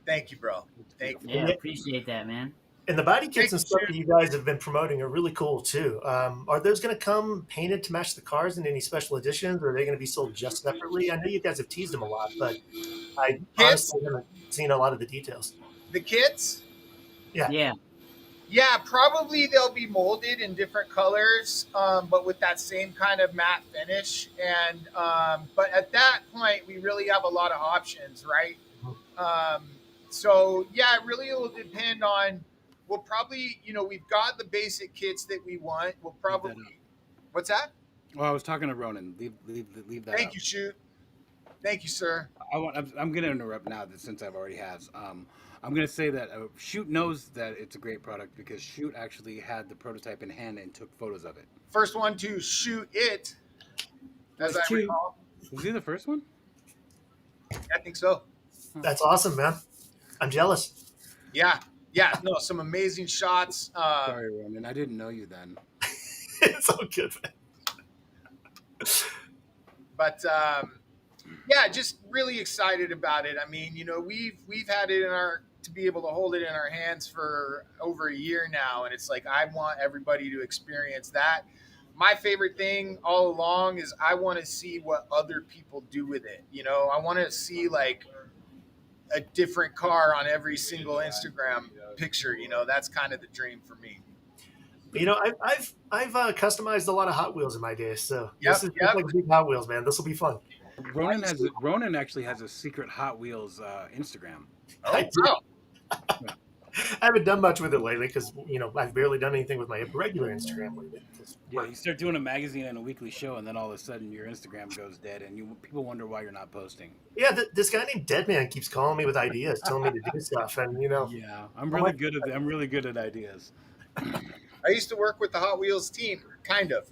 Thank you, bro.
It's
Thank
beautiful.
you.
Yeah, appreciate that, man.
And the body kits
Thank
and
you,
stuff
Stu.
that you guys have been promoting are really cool too. Are those going to come painted to match the cars in any special editions, or are they going to be sold just separately? I know you guys have teased them a lot, but I
Kits?
honestly haven't seen a lot of the details.
The kits?
Yeah.
Yeah, probably they'll be molded in different colors, but with that same kind of matte finish. And but at that point, we really have a lot of options, right? So yeah, it really will depend on. We'll probably, we've got the basic kits that we want. We'll probably. What's that?
Well, I was talking to Ronan. Leave that.
Thank you, Shoot. Thank you, sir.
I'm going to interrupt now since I've already has. I'm going to say that Shoot knows that it's a great product because Shoot actually had the prototype in hand and took photos of it.
First one to shoot it, as I
Shoot.
recall.
Was he the first one?
I think so.
That's awesome, man. I'm jealous.
Yeah. No, some amazing shots.
Sorry, Ronan. I didn't know you then.
It's all good, man.
But yeah, just really excited about it. I mean, we've had it to be able to hold it in our hands for over a year now, and it's like I want everybody to experience that. My favorite thing all along is I want to see what other people do with it. I want to see like a different car on every single Instagram picture. That's kind of the dream for me.
I've customized a lot of Hot Wheels in my day, so
Yep,
this is just like big Hot Wheels, man. This will be fun.
Ronan actually has a secret Hot Wheels Instagram.
Oh, wow.
I haven't done much with it lately because I've barely done anything with my regular Instagram lately.
Yeah, you start doing a magazine and a weekly show, and then all of a sudden your Instagram goes dead, and people wonder why you're not posting.
Yeah, this guy named Deadman keeps calling me with ideas, telling me to do stuff, and
Yeah, I'm really good at ideas.
I used to work with the Hot Wheels team, kind of.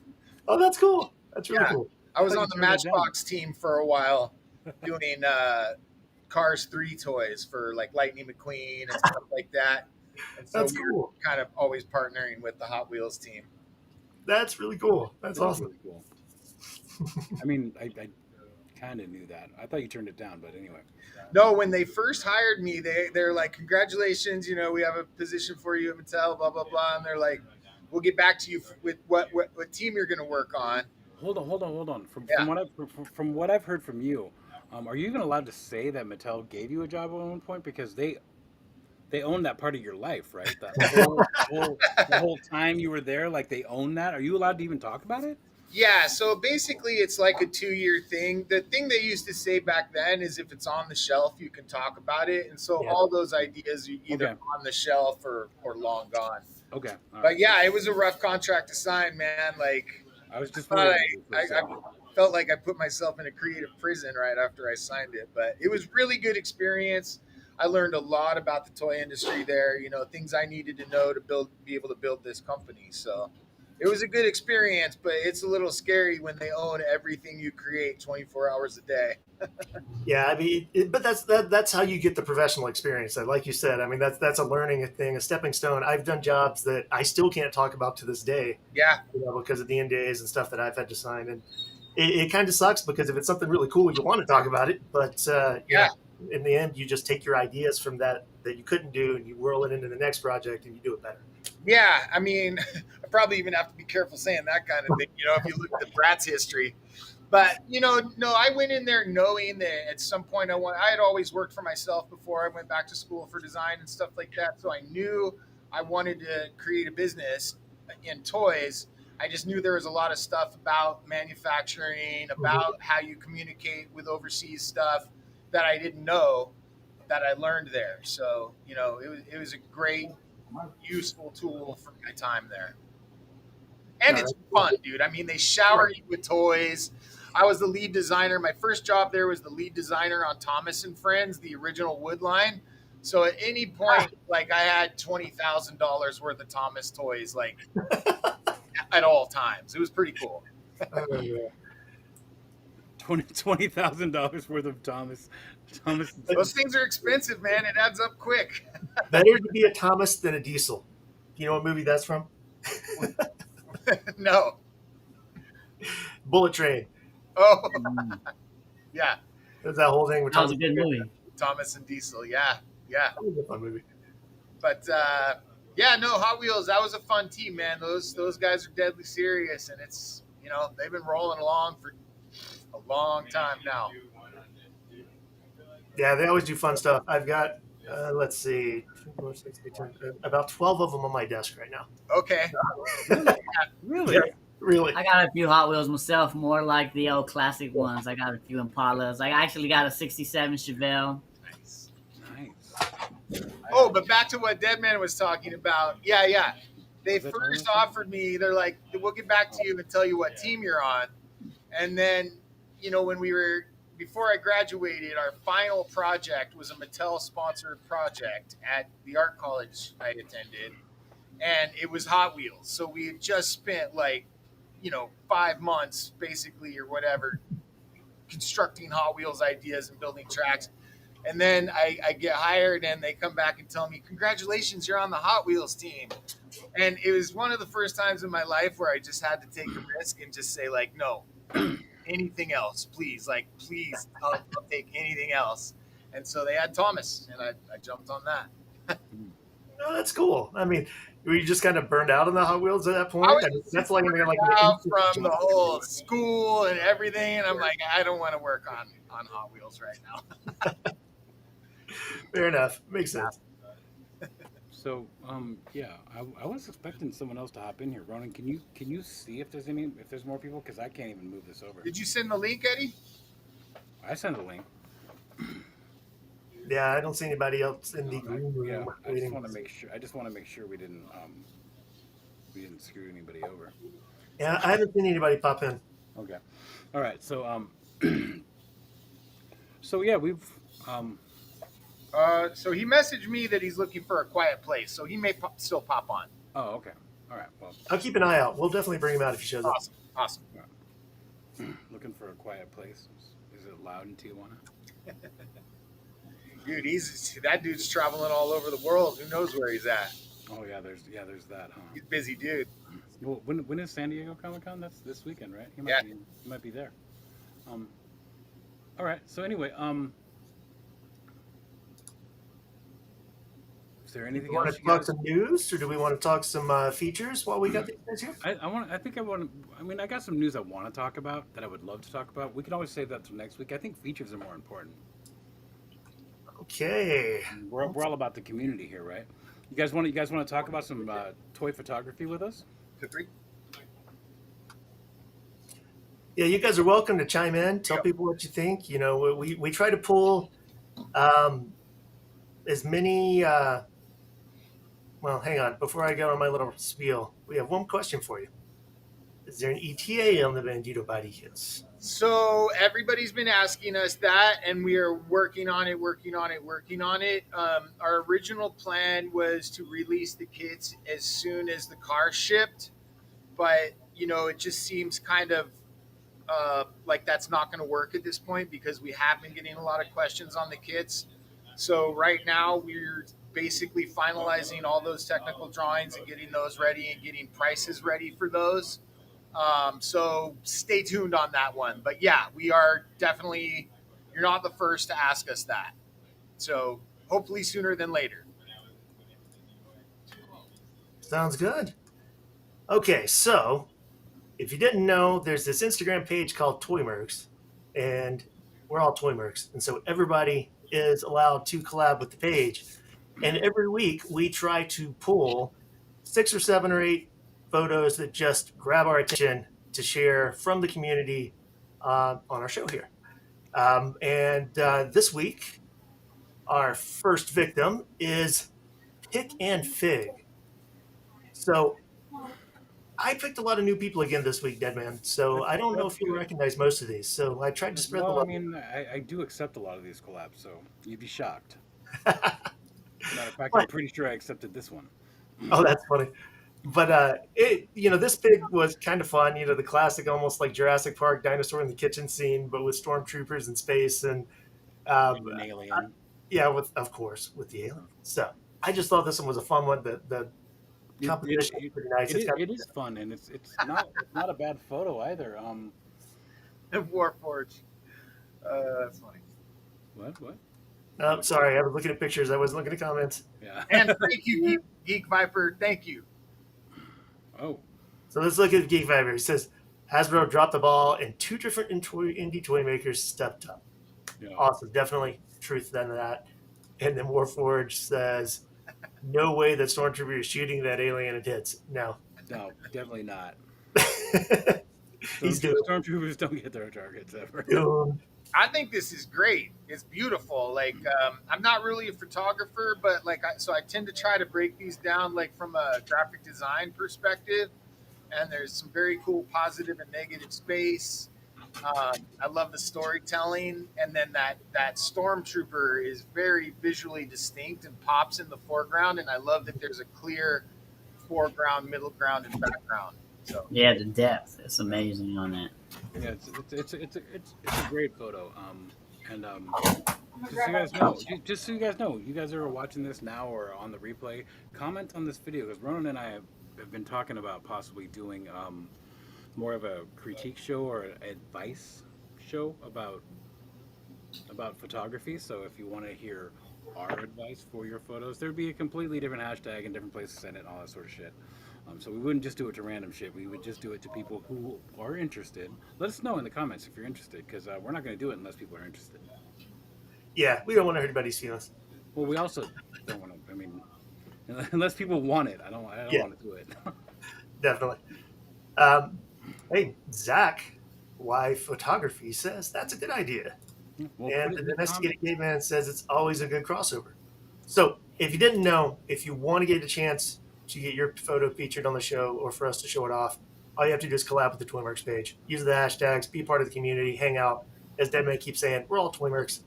Oh, that's cool. That's really
Yeah.
cool.
I was
thought
on
you
the
turned it down.
Matchbox team for a while, doing Cars 3 toys for like Lightning McQueen and stuff like that. And so
That's
we were
cool.
kind of always partnering with the Hot Wheels team.
That's really cool. That's
That was
awesome.
really cool. I mean, I kind of knew that. I thought you turned it down, but anyway.
No, when they first hired me, they're like, "Congratulations, we have a position for you at Mattel, blah blah blah," and they're like, "We'll get back to you with what team you're going to work on."
Hold on. From
Yeah.
what I've heard from you, are you even allowed to say that Mattel gave you a job at one point because they they own that part of your life, right? The whole time you were there, like they own that. Are you allowed to even talk about it?
Yeah, so basically it's like a 2 year thing. The thing they used to say back then is if it's on the shelf, you can talk about it. And so
Yeah.
all those ideas are either
Okay.
on the shelf or long gone.
Okay. All
But
right.
yeah, it was a rough contract to sign, man. Like
I was just
thought
worried about you for a
I
second.
felt like I put myself in a creative prison right after I signed it. But it was really good experience. I learned a lot about the toy industry there, things I needed to know to be able to build this company. So it was a good experience, but it's a little scary when they own everything you create 24 hours a day.
Yeah, I mean, but that's how you get the professional experience. Like you said, I mean, that's a learning thing, a stepping stone. I've done jobs that I still can't talk about to this day,
Yeah.
because of the NDAs and stuff that I've had to sign, and it kind of sucks because if it's something really cool, you want to talk about it, but
Yeah.
in the end, you just take your ideas from that you couldn't do, and you whirl it into the next project, and you do it better.
Yeah. I mean, I probably even have to be careful saying that kind of thing, if you look at the Bratz history. But no, I went in there knowing that at some point I had always worked for myself before I went back to school for design and stuff like that. So I knew I wanted to create a business in toys. I just knew there was a lot of stuff about manufacturing, about how you communicate with overseas stuff that I didn't know that I learned there. So it was a great, useful tool for my time there. And it's fun, dude. I mean, they shower you with toys. I was the lead designer. My first job there was the lead designer on Thomas and Friends, the original wood line. So at any point, like I had $20,000 worth of Thomas toys, like at all times. It was pretty cool.
$20,000 worth of Thomas.
Those things are expensive, man. It adds up quick.
Better to be a Thomas than a Diesel. Do you know what movie that's from?
No.
Bullet Train.
Oh, yeah.
There's that whole thing with
That was a good movie.
Thomas and Diesel. Yeah. Yeah.
That was a fun movie.
But yeah, no, Hot Wheels, that was a fun team, man. Those guys are deadly serious, and it's they've been rolling along for a long time now.
Yeah, they always do fun stuff. I've got let's see, about 12 of them on my desk right now.
Okay.
Really?
Yeah, really.
I got a few Hot Wheels myself, more like the old classic ones. I got a few Impalas. I actually got a '67 Chevelle.
Nice.
Nice.
Oh, but back to what Deadman was talking about. Yeah. They
that
first
Thomas?
offered me, they're like, we'll get back to you and tell you what team you're on. And then, before I graduated, our final project was a Mattel sponsored project at the art college I attended. And it was Hot Wheels. So we had just spent 5 months basically or whatever constructing Hot Wheels ideas and building tracks. And then I get hired and they come back and tell me, congratulations, you're on the Hot Wheels team. And it was one of the first times in my life where I just had to take a risk and just say no, anything else, please. Please, I'll take anything else. And so they had Thomas and I jumped on that.
Oh, that's cool. I mean, were you just kind of burned out on the Hot Wheels at that point?
I was
That's like
out from the whole school and everything. And I'm like, I don't want to work on Hot Wheels right now.
Fair enough. Makes sense.
So, yeah, I was expecting someone else to hop in here. Ronan, can you see if there's more people? Because I can't even move this over.
Did you send the link, Eddie?
I sent a link.
Yeah, I don't see anybody else in the green room.
Yeah, I
waiting.
just want to make sure we didn't screw anybody over.
Yeah, I haven't seen anybody pop in.
Okay, all right. So so yeah, we've
So he messaged me that he's looking for a quiet place, so he may still pop on.
Oh, okay. All right. Well,
I'll keep an eye out. We'll definitely bring him out if he shows up.
Awesome.
looking for a quiet place. Is it loud in Tijuana?
Dude, that dude's traveling all over the world. Who knows where he's at?
Oh yeah, there's that, huh?
He's a busy dude.
Well, when is San Diego Comic-Con? That's this weekend, right? He might be there. All right. So anyway, is there anything
Do we want
else?
to talk some news, or do we want to talk some features while we got these guys here?
I got some news I want to talk about that I would love to talk about. We can always save that till next week. I think features are more important.
Okay.
We're all about the community here, right? You guys want to talk about some toy photography with us?
To three.
Yeah, you guys are welcome to chime in. Tell
Yep.
people what you think. You know, we try to pull um, as many. Well, hang on. Before I go on my little spiel, we have one question for you. Is there an ETA on the Bandito body kits?
So everybody's been asking us that, and we are working on it, working on it, working on it. Our original plan was to release the kits as soon as the car shipped, but it just seems kind of like that's not going to work at this point because we have been getting a lot of questions on the kits. So right now we're basically finalizing all those technical drawings and getting those ready and getting prices ready for those. So stay tuned on that one. But yeah, we are definitely, you're not the first to ask us that. So hopefully sooner than later.
Sounds good. Okay, so if you didn't know, there's this Instagram page called ToyMercs, and we're all ToyMercs, and so everybody is allowed to collab with the page. And every week we try to pull 6 or 7 or 8 photos that just grab our attention to share from the community on our show here. And this week, our first victim is Pick and Fig. So I picked a lot of new people again this week, Deadman. So I don't know
That's
if you'll
good.
recognize most of these. So I tried to spread the
Well, I
love.
mean, I do accept a lot of these collabs, so you'd be shocked. Matter of fact, I'm
But
pretty sure I accepted this one.
oh, that's funny. But this pig was kind of fun. You know, the classic, almost like Jurassic Park dinosaur in the kitchen scene, but with stormtroopers in space, and um,
And an alien.
yeah, of course with the alien. So I just thought this one was a fun one. The
It, it,
composition is
it,
pretty nice. It's got
it is fun, and it's not a bad photo either.
Warforge. That's funny.
What?
oh, sorry, I was looking at pictures. I wasn't looking at comments.
Yeah.
And thank you, Geek Viper. Thank you.
Oh,
So let's look at Geek Viber. He says Hasbro dropped the ball, and 2 different indie toy makers stepped up.
yeah.
Awesome, definitely truth to that. And then Warforge says, "No way that Stormtrooper is shooting that alien it hits." No,
No, definitely not.
he's doing
Stormtroopers don't get their targets ever.
doomed.
I think this is great. It's beautiful. Like I'm not really a photographer, but so I tend to try to break these down like from a graphic design perspective. And there's some very cool positive and negative space. I love the storytelling, and then that stormtrooper is very visually distinct and pops in the foreground. And I love that there's a clear foreground, middle ground, and background. So
Yeah, the depth is amazing on that.
Yeah, it's a great photo. Just so you guys know, you guys are watching this now or on the replay, comment on this video because Ronan and I have been talking about possibly doing more of a critique show or advice show about photography. So if you want to hear our advice for your photos, there'd be a completely different hashtag and different places to send it and all that sort of shit. So we wouldn't just do it to random shit. We would just do it to people who are interested. Let us know in the comments if you're interested, because we're not going to do it unless people are interested.
Yeah, we don't want to hurt anybody's feelings.
Well, we also don't want to. I mean, unless people want it, I don't
Yeah.
want to do it.
Definitely. Hey, Zach, why photography says that's a good idea.
Well,
And
put it
the
in the
domesticated
comments.
caveman says it's always a good crossover. So if you didn't know, if you want to get a chance to get your photo featured on the show or for us to show it off, all you have to do is collab with the ToyMercs page. Use the hashtags, be part of the community, hang out. As Deadman keeps saying, we're all ToyMercs.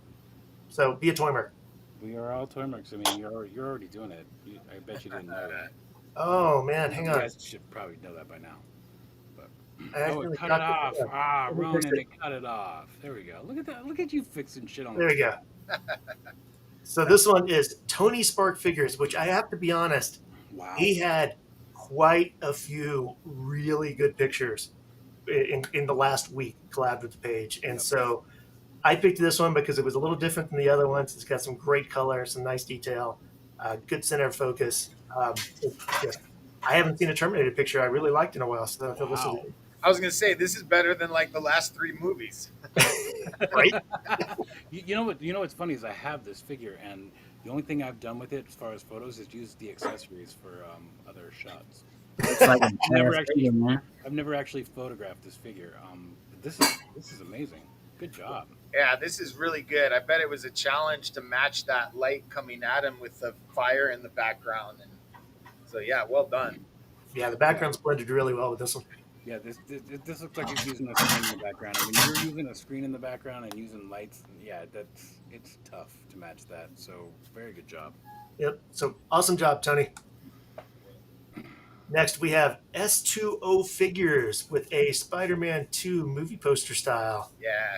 So be a ToyMerc.
We are all ToyMercs. I mean, you're already doing it. I bet you didn't know that.
Oh, man, hang
You
on.
guys should probably know that by now. But
I
oh,
accidentally
it cut it
got
off.
this.
Ah,
Let me fix
Ronan,
it.
it cut it off. There we go. Look at that. Look at you fixing shit on
There we go. So this one is Tony Spark Figures, which I have to be honest,
Wow.
he had quite a few really good pictures in the last week collabed with the page. And
Yep.
so I picked this one because it was a little different than the other ones. It's got some great color, some nice detail, good center of focus. I haven't seen a Terminator picture I really liked in a while, so I thought this was
Wow.
I was gonna say this is better than like the last 3 movies.
Right?
You know what? You know what's funny is I have this figure, and the only thing I've done with it as far as photos is use the accessories for other shots.
Looks like a
I've never
badass
actually,
figure, man.
I've never actually photographed this figure. But this is amazing. Good job.
Yeah, this is really good. I bet it was a challenge to match that light coming at him with the fire in the background. And so, yeah, well done.
Yeah, the
Yeah,
background's blended really well with this one.
yeah. This looks like he's using a screen in the background. I mean, you're using a screen in the background and using lights. And yeah, it's tough to match that. So very good job.
Yep. So awesome job, Tony. Next, we have S2O Figures with a Spider-Man 2 movie poster style.
Yeah.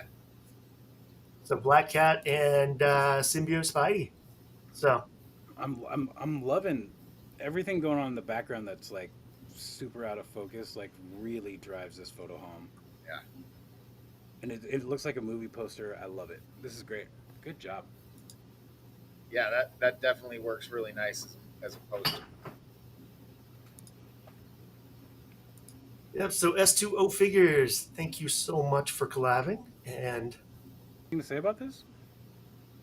So Black Cat and Symbiote Spidey. So
I'm loving everything going on in the background that's like super out of focus, like really drives this photo home.
Yeah.
And it looks like a movie poster. I love it. This is great. Good job.
Yeah, that definitely works really nice as a poster.
yep. So S2O Figures, thank you so much for collabing. And
Anything to say about this?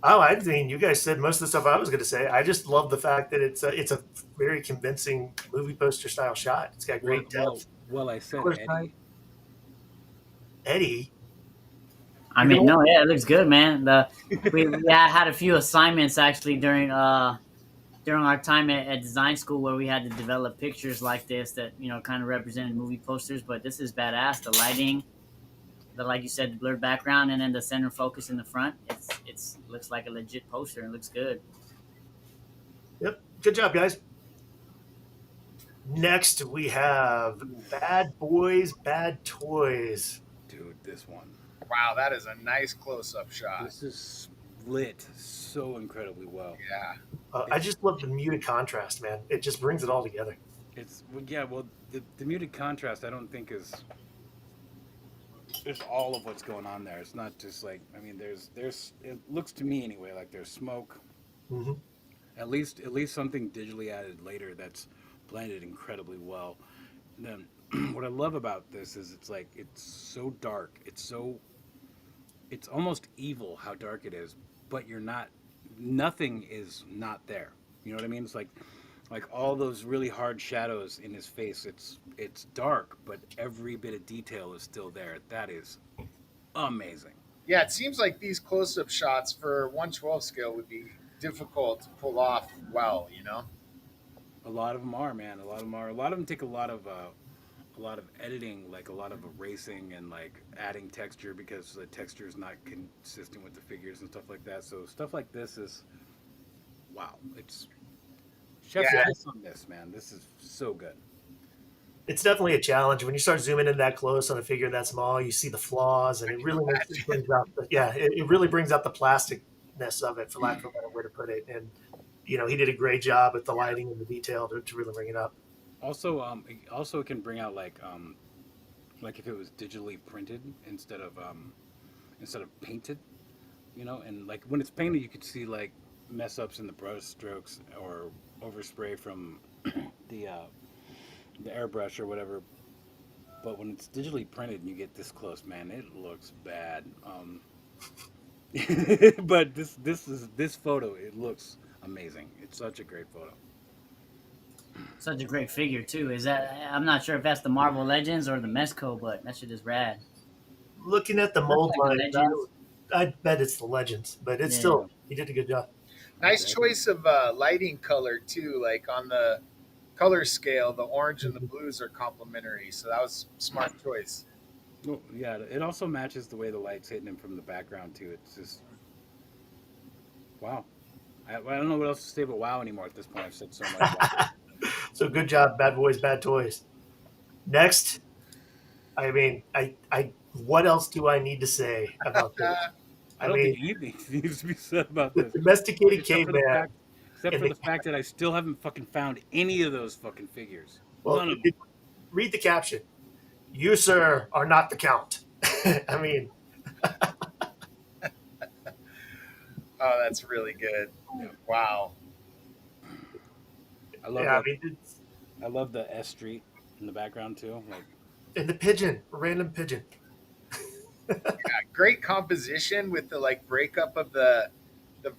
oh, I mean, you guys said most of the stuff I was going to say. I just love the fact that it's a very convincing movie poster style shot. It's got
Well,
great
well,
depth.
well, I said
Color
Eddie.
Eddie,
I mean, no, yeah, it looks good, man. We had a few assignments actually during our time at design school where we had to develop pictures like this that kind of represented movie posters. But this is badass. The lighting, like you said, the blurred background, and then the center focus in the front. It's looks like a legit poster and looks good.
yep. Good job, guys. Next, we have Bad Boys, Bad Toys.
Dude, this one.
Wow, that is a nice close-up shot.
This is lit so incredibly well.
Yeah.
I just love the muted contrast, man. It just brings it all together.
It's yeah. Well, the muted contrast I don't think is all of what's going on there. It's not just like I mean, there's it looks to me anyway like there's smoke.
Mm-hmm.
At least something digitally added later that's blended incredibly well. And then what I love about this is it's so dark. It's almost evil how dark it is, but nothing is not there. You know what I mean? It's like all those really hard shadows in his face. It's dark, but every bit of detail is still there. That is amazing.
Yeah, it seems like these close-up shots for 1/12 scale would be difficult to pull off well, you know?
A lot of them are, man. A lot of them are. A lot of them take a lot of editing, like a lot of erasing and like adding texture because the texture is not consistent with the figures and stuff like that. So stuff like this is, wow, it's chef's
Yeah.
kiss on this, man. This is so good.
It's definitely a challenge when you start zooming in that close on a figure that small. You see the flaws, and it really brings out it really brings out the plasticness of it, for lack of a better way to put it. And he did a great job with the lighting and the detail to really bring it up.
Also it can bring out like if it was digitally printed instead of painted, and like when it's painted, you could see like mess ups in the brush strokes or overspray from the airbrush or whatever. But when it's digitally printed and you get this close, man, it looks bad. But this photo, it looks amazing. It's such a great photo.
Such a great figure too. I'm not sure if that's the Marvel Legends or the Mezco, but that shit is rad.
Looking at the mold
like
line,
the Legends.
I bet it's the Legends, but it's
Yeah.
still he did a good job.
Nice choice of lighting color, too. Like on the color scale, the orange and the blues are complementary. So that was a smart choice.
Well, yeah, it also matches the way the light's hitting him from the background too. It's just wow. I don't know what else to say but wow anymore at this point. I've said so much. Wow.
So good job, Bad Boys, Bad Toys. Next, I mean, I what else do I need to say about this?
I don't think anything needs to be said about
The
this.
domesticated
Except for the
caveman.
fact, except for the fact that I still haven't fucking found any of those fucking figures.
Well,
None of them.
read the caption. You, sir, are not the count. I mean,
Oh, that's really good. Wow.
I love
yeah, I
that.
mean,
I love the S Street in the background too. Like
and the pigeon, a random pigeon.
Great composition with the like breakup of the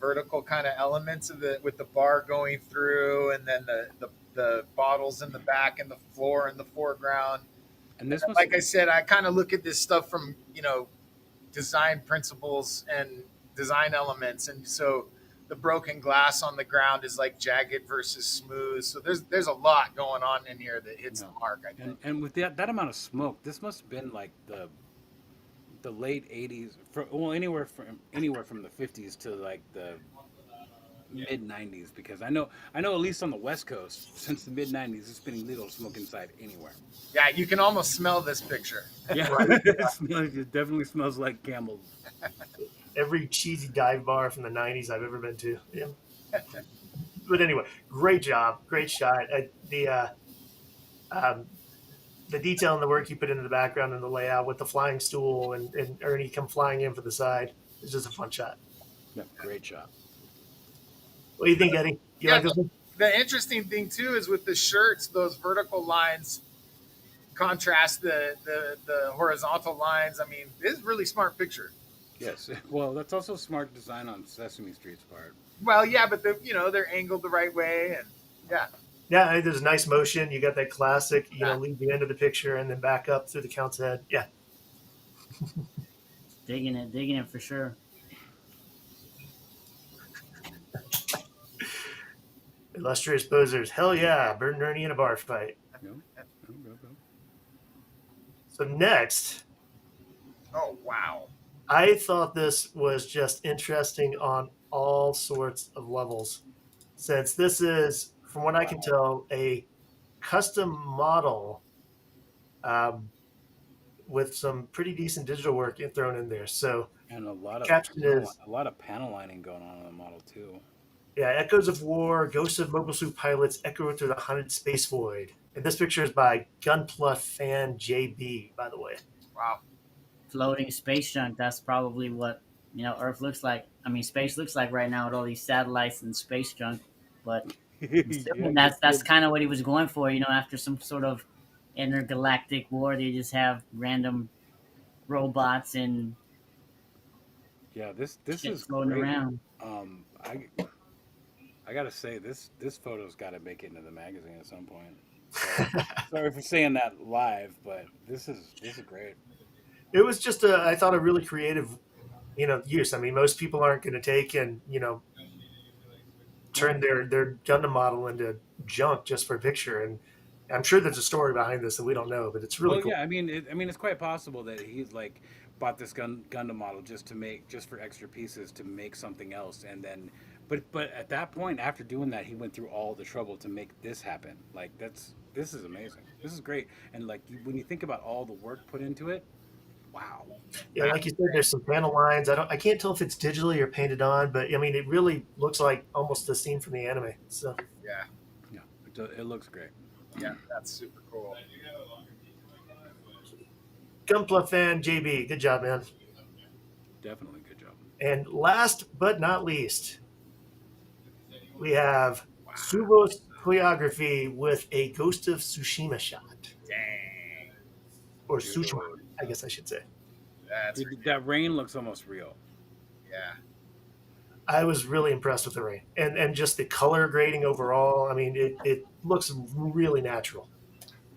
vertical kind of elements of the with the bar going through, and then the bottles in the back and the floor in the foreground.
And this was
Like I said, I kind of look at this stuff from design principles and design elements, and so the broken glass on the ground is like jagged versus smooth. So there's a lot going on in here that hits the mark, I think.
and with that amount of smoke, this must have been like the late '80s, well, anywhere from the '50s to like the mid '90s, because I know at least on the West Coast since the mid '90s it's been illegal to smoke inside anywhere.
Yeah, you can almost smell this picture.
Yeah, it definitely smells like Camel.
Every cheesy dive bar from the 90s I've ever been to. Yeah. But anyway, great job. Great shot. The detail and the work you put into the background and the layout with the flying stool and Ernie come flying in for the side. It's just a fun shot.
Yeah, great shot.
What do you think, Eddie? You like this one?
The interesting thing too is with the shirts, those vertical lines contrast the horizontal lines. I mean, this is a really smart picture.
Yes. Well, that's also smart design on Sesame Street's part.
Well, yeah, but they're angled the right way, and yeah.
Yeah, there's a nice motion. You got that classic, leave the end of the picture and then back up through the count's head. Yeah.
Digging it for sure.
Illustrious posers. Hell yeah. Bert and Ernie in a bar fight.
No?
So next,
Oh wow.
I thought this was just interesting on all sorts of levels. Since this is, from what I can tell, a custom model with some pretty decent digital work thrown in there. So,
And a lot of
caption is,
panel lining going on the model too.
yeah, Echoes of War, Ghosts of Mobile Suit Pilots echo through the haunted space void. And this picture is by Gunpla Fan JB, by the way.
Wow.
Floating space junk. That's probably what Earth looks like. I mean, space looks like right now with all these satellites and space junk. But that's kind of what he was going for. After some sort of intergalactic war, they just have random robots and
Yeah, this
shit
is
floating
great.
around.
I gotta say this photo's got to make it into the magazine at some point. So, sorry for saying that live, but this is great.
It was just I thought a really creative, use. I mean, most people aren't going to take and, turn their Gundam model into junk just for a picture. And I'm sure there's a story behind this that we don't know, but it's really cool.
Yeah, I mean, it's quite possible that he's like bought this Gundam model just for extra pieces to make something else, and then, but at that point, after doing that, he went through all the trouble to make this happen. Like this is amazing. This is great, and like when you think about all the work put into it, wow.
Yeah, like you said, there's some panel lines. I can't tell if it's digitally or painted on, but I mean, it really looks like almost a scene from the anime. So
Yeah.
It looks great.
Yeah, that's super cool.
Gunpla Fan JB, good job, man.
Definitely good job.
And last but not least, we have Subo's choreography with a Ghost of Tsushima shot.
Dang.
Or Tsushima, I guess I should say.
That's
That rain looks almost real.
yeah.
I was really impressed with the rain and just the color grading overall. I mean, it looks really natural.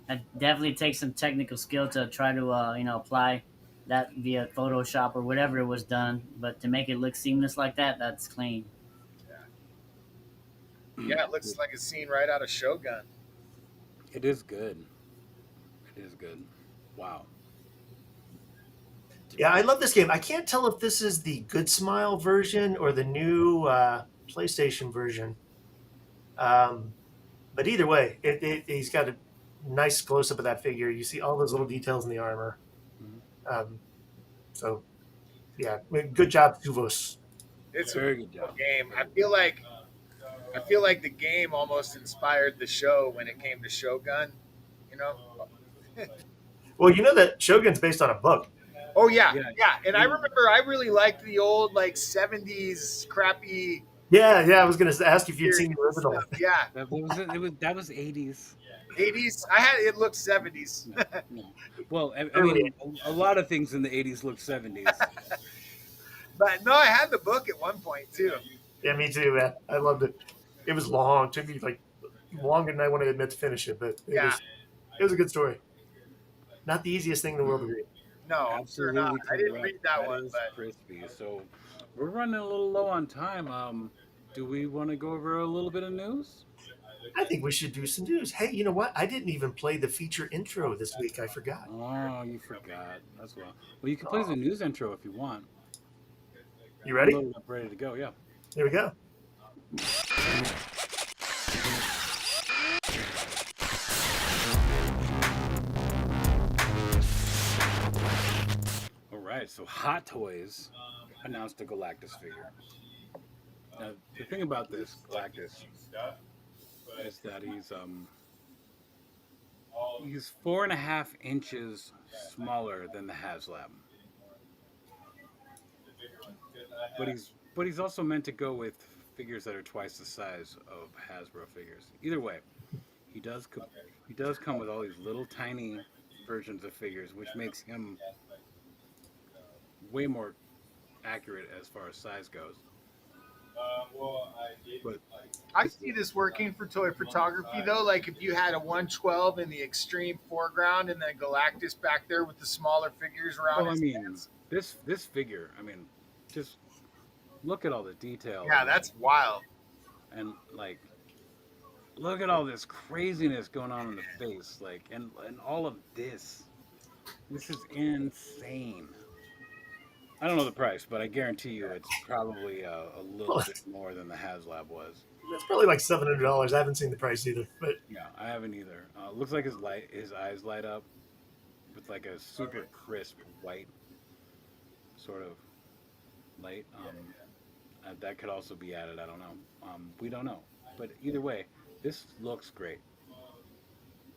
It definitely takes some technical skill to try to apply that via Photoshop or whatever it was done, but to make it look seamless like that, that's clean.
Yeah, it looks like a scene right out of Shogun.
It is good. It is good. Wow.
Yeah, I love this game. I can't tell if this is the Good Smile version or the new PlayStation version. But either way, he's got a nice close up of that figure. You see all those little details in the armor. So, yeah, good job, Tuvos.
It's
Very
a
good job.
game. I feel like the game almost inspired the show when it came to Shogun.
Well, you know that Shogun's based on a book.
Oh yeah. And I remember I really liked the old like 70s crappy.
Yeah. I was going to ask if you'd seen the original.
Yeah.
That was 80s.
80s. I had it looked 70s.
No, no. Well, I
Early
mean, a lot of things in the '80s look '70s.
But no, I had the book at one point too.
Yeah, me too, man. I loved it. It was long. It took me like longer than I want to admit to finish it, but
Yeah.
it was a good story. Not the easiest thing in the world to read.
No, I'm sure not.
Absolutely
I didn't
correct.
read that one,
is
but
crispy. So we're running a little low on time. Do we want to go over a little bit of news?
I think we should do some news. Hey, you know what? I didn't even play the feature intro this week. I forgot.
Oh, you forgot. That's well. Well, you can play the news intro if you want.
You ready?
I'm loaded up, ready to go. Yeah.
Here we go.
All right. So Hot Toys announced a Galactus figure. Now, the thing about this Galactus is that he's 4.5 inches smaller than the HasLab, but he's also meant to go with figures that are twice the size of Hasbro figures. Either way, he does come with all these little tiny versions of figures, which makes him way more accurate as far as size goes. But
I see this working for toy photography though. Like if you had a 112 in the extreme foreground and then Galactus back there with the smaller figures around
well, I
his
mean,
hands.
this figure, I mean, just look at all the detail.
Yeah, that's wild.
and like look at all this craziness going on in the face, like and all of this. This is insane. I don't know the price, but I guarantee you it's probably a little
Well,
bit more than the HasLab was.
that's probably like $700. I haven't seen the price either, but
Yeah, I haven't either. Looks like his eyes light up with like a super crisp white sort of light. That could also be added. I don't know. We don't know. But either way, this looks great.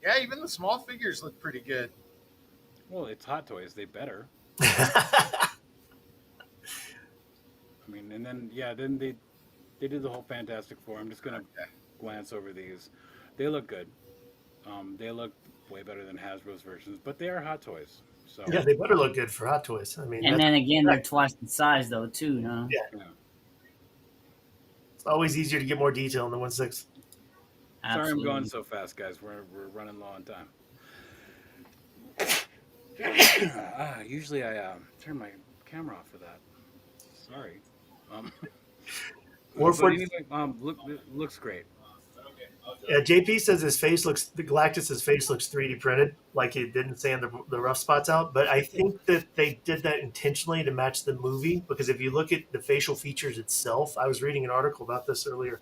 Yeah, even the small figures look pretty good.
Well, it's Hot Toys. They better. I mean, and then yeah, then they did the whole Fantastic Four. I'm just gonna glance over these. They look good. They look way better than Hasbro's versions, but they are Hot Toys. So
yeah, they better look good for Hot Toys. I mean,
And
that's,
then again, they're twice the size though, too. No.
yeah,
yeah.
it's always easier to get more detail in the 1/6.
Sorry, I'm going so fast, guys. We're running low on time. Usually I turn my camera off for that. Sorry.
Or
but
for
anyway, it looks great.
yeah, JP says the Galactus's face looks 3D printed, like it didn't sand the rough spots out. But I think that they did that intentionally to match the movie, because if you look at the facial features itself, I was reading an article about this earlier,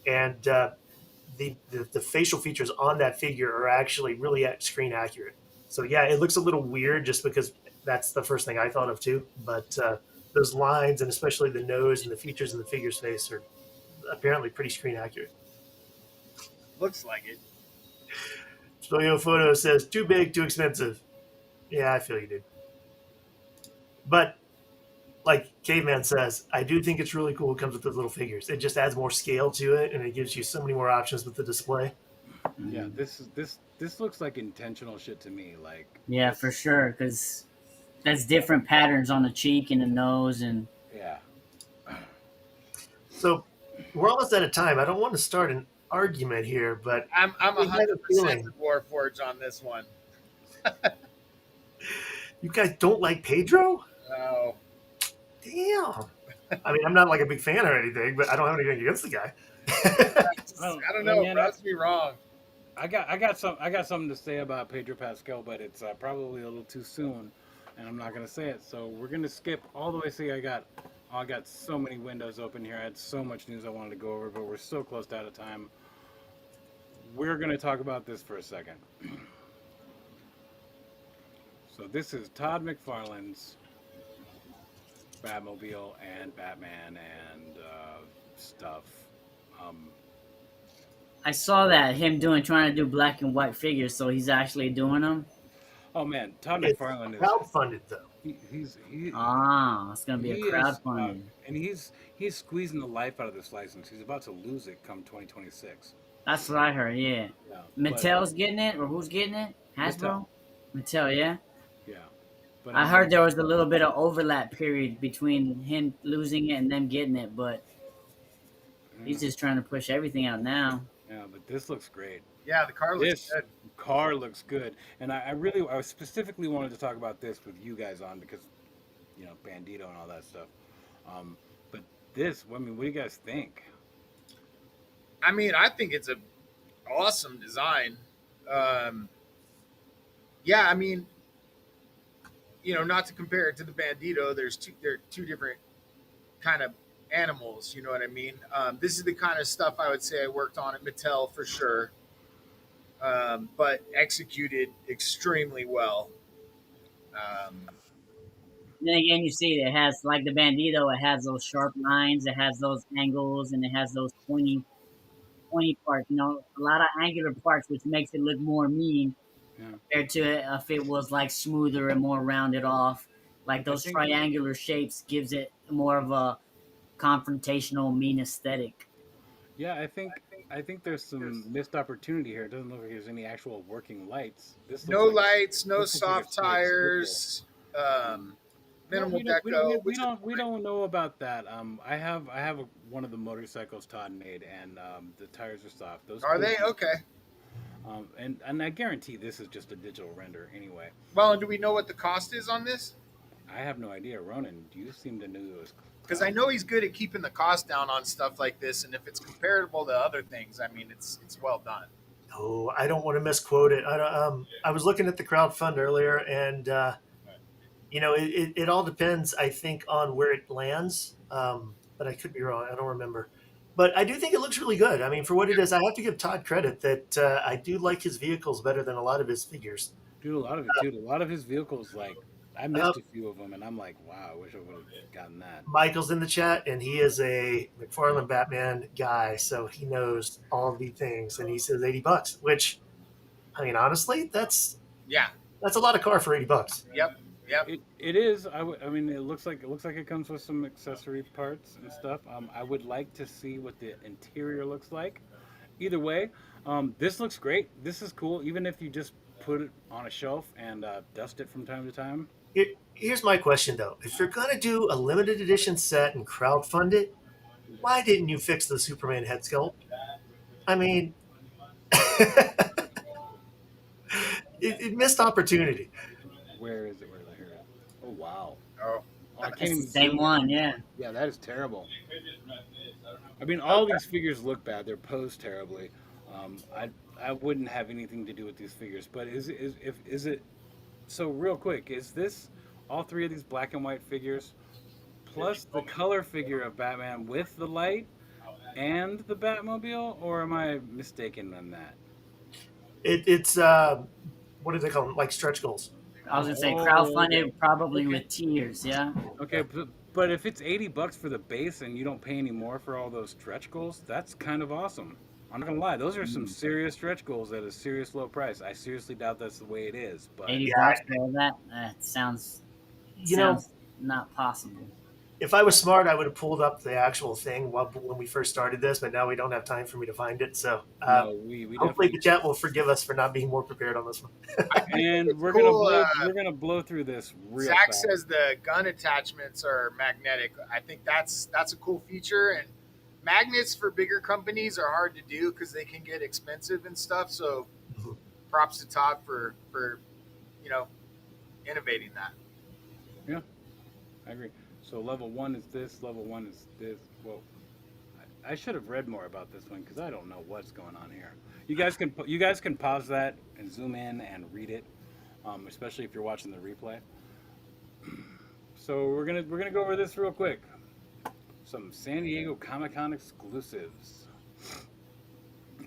and the facial features on that figure are actually really screen accurate. So yeah, it looks a little weird just because that's the first thing I thought of too. But those lines and especially the nose and the features in the figure's face are apparently pretty screen accurate.
Looks like it.
Stoyo Photo says, too big, too expensive. Yeah, I feel you, dude. But like Caveman says, I do think it's really cool it comes with those little figures. It just adds more scale to it, and it gives you so many more options with the display.
Yeah, this looks like intentional shit to me. Like
Yeah, for sure, because that's different patterns on the cheek and the nose, and
yeah.
So we're almost out of time. I don't want to start an argument here, but
I'm
I have a
100%
feeling.
with Warforged on this one.
You guys don't like Pedro?
No.
Damn. I mean, I'm not like a big fan or anything, but I don't have anything against the guy.
I don't know.
Man,
Prove me wrong.
I got something to say about Pedro Pascal, but it's probably a little too soon, and I'm not gonna say it. So we're gonna skip all the way. See, I got so many windows open here. I had so much news I wanted to go over, but we're so close to out of time. We're gonna talk about this for a second. So this is Todd McFarlane's Batmobile and Batman and stuff.
I saw that him trying to do black and white figures, so he's actually doing them.
Oh man, Todd
It's
McFarlane is
crowdfunded, though.
he's
It's gonna be a
he is,
crowdfunding.
and he's squeezing the life out of this license. He's about to lose it come 2026.
That's what I heard. Yeah,
Yeah, but
Mattel's getting it, or who's getting it?
Mattel.
Hasbro. Mattel. Yeah.
Yeah, but
I heard there was a little bit of overlap period between him losing it and them getting it, but
yeah,
he's just trying to push everything out now.
yeah, but this looks great.
Yeah, the car looks
This
good.
car looks good, and I specifically wanted to talk about this with you guys on because Bandito and all that stuff. Um, but this, I mean, what do you guys think?
I mean, I think it's a awesome design. Um, yeah, I mean, not to compare it to the Bandito. There are two different kind of animals. You know what I mean? This is the kind of stuff I would say I worked on at Mattel for sure, but executed extremely well. Um,
Then again, you see it has like the Bandito. It has those sharp lines. It has those angles, and it has those pointy parts. A lot of angular parts, which makes it look more mean
Yeah,
compared to if it was like smoother and more rounded off. Like
I
those
think.
triangular shapes gives it more of a confrontational, mean aesthetic.
Yeah, I think there's some missed opportunity here. It doesn't look like there's any actual working lights. This looks
no
like
lights, no
this looks like a
soft
straight sticker.
tires,
Well,
minimal deco,
we
which is
don't we
great.
don't know about that. I have one of the motorcycles Todd made, and the tires are soft. Those
Are
could
they
be,
okay?
and I guarantee this is just a digital render anyway.
Well, and do we know what the cost is on this?
I have no idea. Ronan, you seem to know it was
Because I
cloud.
know he's good at keeping the cost down on stuff like this, and if it's comparable to other things, I mean, it's well done.
Oh, I don't want to misquote it. I was looking at the crowdfund earlier, and it all depends. I think on where it lands, but I could be wrong. I don't remember. But I do think it looks really good. I mean, for what it is, I have to give Todd credit that I do like his vehicles better than a lot of his figures.
Dude, a lot of it, dude. A lot of his vehicles, like I
Uh,
missed a few of them, and I'm like, wow, I wish I would have gotten that.
Michael's in the chat, and he is a McFarlane Batman guy, so he knows all the things. And he says $80, which I mean, honestly,
Yeah.
that's a lot of car for $80.
Yep. Yep.
It is. I mean, it looks like it comes with some accessory parts and stuff. I would like to see what the interior looks like. Either way, this looks great. This is cool. Even if you just put it on a shelf and dust it from time to time.
Here's my question though: if you're gonna do a limited edition set and crowdfund it, why didn't you fix the Superman head sculpt? I mean, it missed opportunity.
Where is it? Where did I hear it? Oh wow!
Oh,
Oh, I can't
It's
even
the same
zoom
one,
in.
yeah.
Yeah, that is terrible. I mean, all these figures look bad. They're posed terribly. I wouldn't have anything to do with these figures. But is it so? Real quick, is this all three of these black and white figures plus the color figure of Batman with the light and the Batmobile, or am I mistaken on that?
It's what do they call them? Like stretch goals.
I was gonna say
Oh,
crowdfunded probably
okay.
with tiers, yeah.
Okay, but if it's $80 for the base and you don't pay any more for all those stretch goals, that's kind of awesome. I'm not gonna lie, those are some serious stretch goals at a serious low price. I seriously doubt that's the way it is, but
80
Yeah,
bucks for all that? Sounds
you know,
not possible.
if I was smart, I would have pulled up the actual thing when we first started this, but now we don't have time for me to find it. So
no, we
hopefully
definitely,
the chat will forgive us for not being more prepared on this one.
I think
and
it's cool.
we're gonna blow through this real
Zach
fast.
says the gun attachments are magnetic. I think that's a cool feature. And magnets for bigger companies are hard to do because they can get expensive and stuff. So props to Todd for you know innovating that.
Yeah, I agree. So level one is this. Level one is this. Well, I should have read more about this one because I don't know what's going on here. You guys can pause that and zoom in and read it, especially if you're watching the replay. So we're gonna go over this real quick. Some San Diego Comic Con exclusives,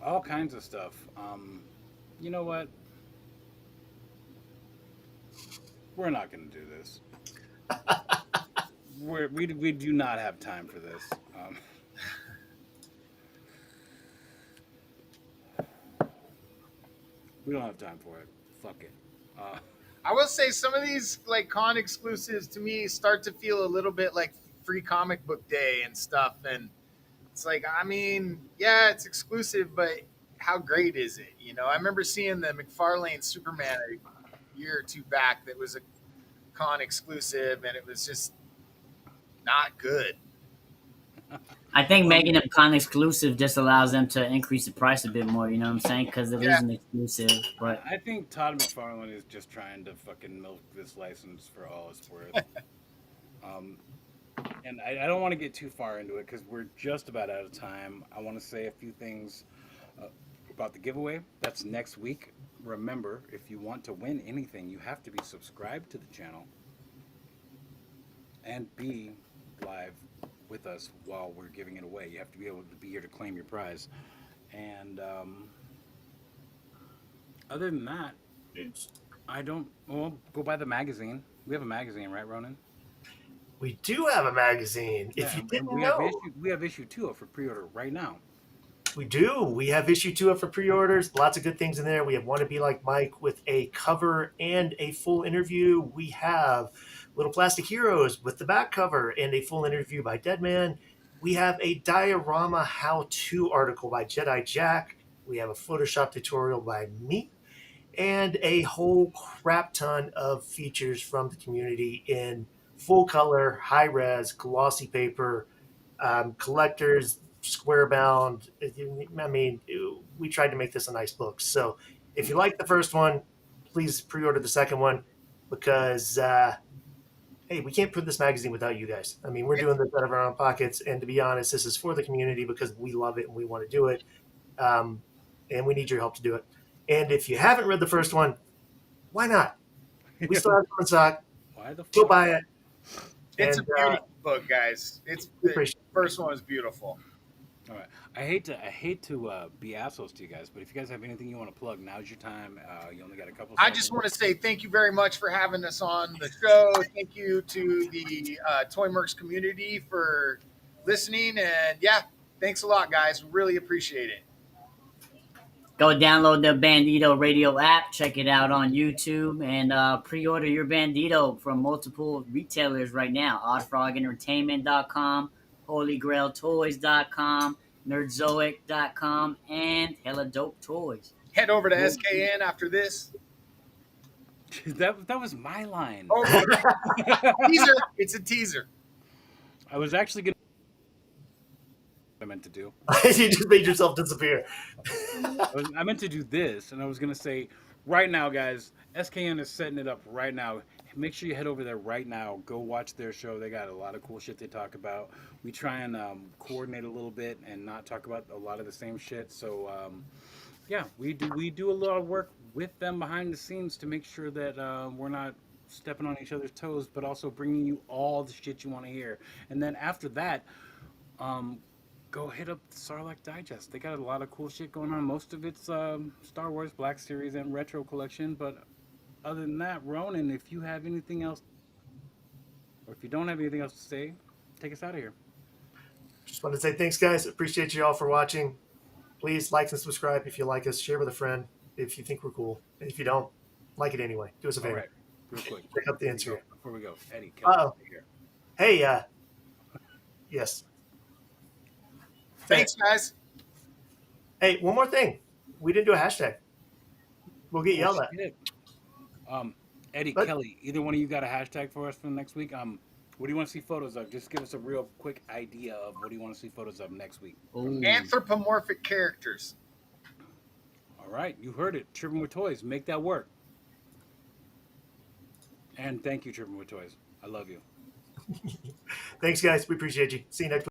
all kinds of stuff. You know what? We're not gonna do this. We do not have time for this. We don't have time for it. Fuck it.
I will say some of these like con exclusives to me start to feel a little bit like free comic book day and stuff. And it's like, I mean, yeah, it's exclusive, but how great is it? You know, I remember seeing the McFarlane Superman a year or two back that was a con exclusive, and it was just not good.
I think making them con exclusive just allows them to increase the price a bit more. You know what I'm saying? Because it
Yeah.
is an exclusive. But
I think Todd McFarlane is just trying to fucking milk this license for all it's worth. And I don't want to get too far into it because we're just about out of time. I want to say a few things about the giveaway. That's next week. Remember, if you want to win anything, you have to be subscribed to the channel and be live with us while we're giving it away. You have to be able to be here to claim your prize. And other than that, I don't. Well, go buy the magazine. We have a magazine, right, Ronan?
We do have a magazine. If you
and
didn't
we
know,
have issue 2 up for pre-order right now.
we do. We have issue 2 up for pre-orders. Lots of good things in there. We have Want to Be Like Mike with a cover and a full interview. We have Little Plastic Heroes with the back cover and a full interview by Deadman. We have a diorama how-to article by Jedi Jack. We have a Photoshop tutorial by me. And a whole crap ton of features from the community in full color, high res, glossy paper, collectors, square bound. I mean, we tried to make this a nice book. So if you like the first one, please pre-order the second one because, hey, we can't put this magazine without you guys. I mean, we're doing this out of our own pockets. And to be honest, this is for the community because we love it and we want to do it. And we need your help to do it. And if you haven't read the first one, why not? We still have some in stock.
Why the
Go
fuck?
buy it.
It's
And,
a beautiful book, guys. The first one is beautiful.
All right. I hate to be assholes to you guys, but if you guys have anything you want to plug, now's your time. You only got a couple.
I just want to say thank you very much for having us on the show. Thank you to the ToyMercs community for listening. And yeah, thanks a lot, guys. Really appreciate it.
go download the Bandito Radio app. Check it out on YouTube and pre-order your Bandito from multiple retailers right now. Oddfrogentertainment.com, HolyGrailToys.com, Nerdzoic.com, and Hella Dope Toys.
Head over to SKN after this.
that was my line.
Oh, teaser. It's a teaser.
I was actually gonna. I meant to do.
You just made yourself disappear.
I meant to do this, and I was gonna say, right now, guys, SKN is setting it up right now. Make sure you head over there right now. Go watch their show. They got a lot of cool shit they talk about. We try and coordinate a little bit and not talk about a lot of the same shit. So, yeah, we do a lot of work with them behind the scenes to make sure that we're not stepping on each other's toes, but also bringing you all the shit you want to hear. And then after that, go hit up the Sarlacc Digest. They got a lot of cool shit going on. Most of it's Star Wars Black Series and Retro Collection. But other than that, Ronan, if you have anything else, or if you don't have anything else to say, take us out of here.
Just want to say thanks, guys. Appreciate you all for watching. Please like and subscribe if you like us. Share with a friend if you think we're cool. And if you don't, like it anyway. Do us a
All
favor.
right, real quick.
Pick up the Instagram.
Before we go, Eddie, Kelly,
Uh-oh.
take care.
Hey, yes.
Thanks, guys.
Hey, one more thing. We didn't do a hashtag. We'll get yelled at.
Shit. Eddie,
But-
Kelly, either one of you got a hashtag for us for next week? What do you want to see photos of? Just give us a real quick idea of what do you want to see photos of next week.
Ooh.
Anthropomorphic characters.
All right, you heard it. Tripping with Toys, make that work. And thank you, Tripping with Toys. I love you.
Thanks, guys. We appreciate you. See you next week.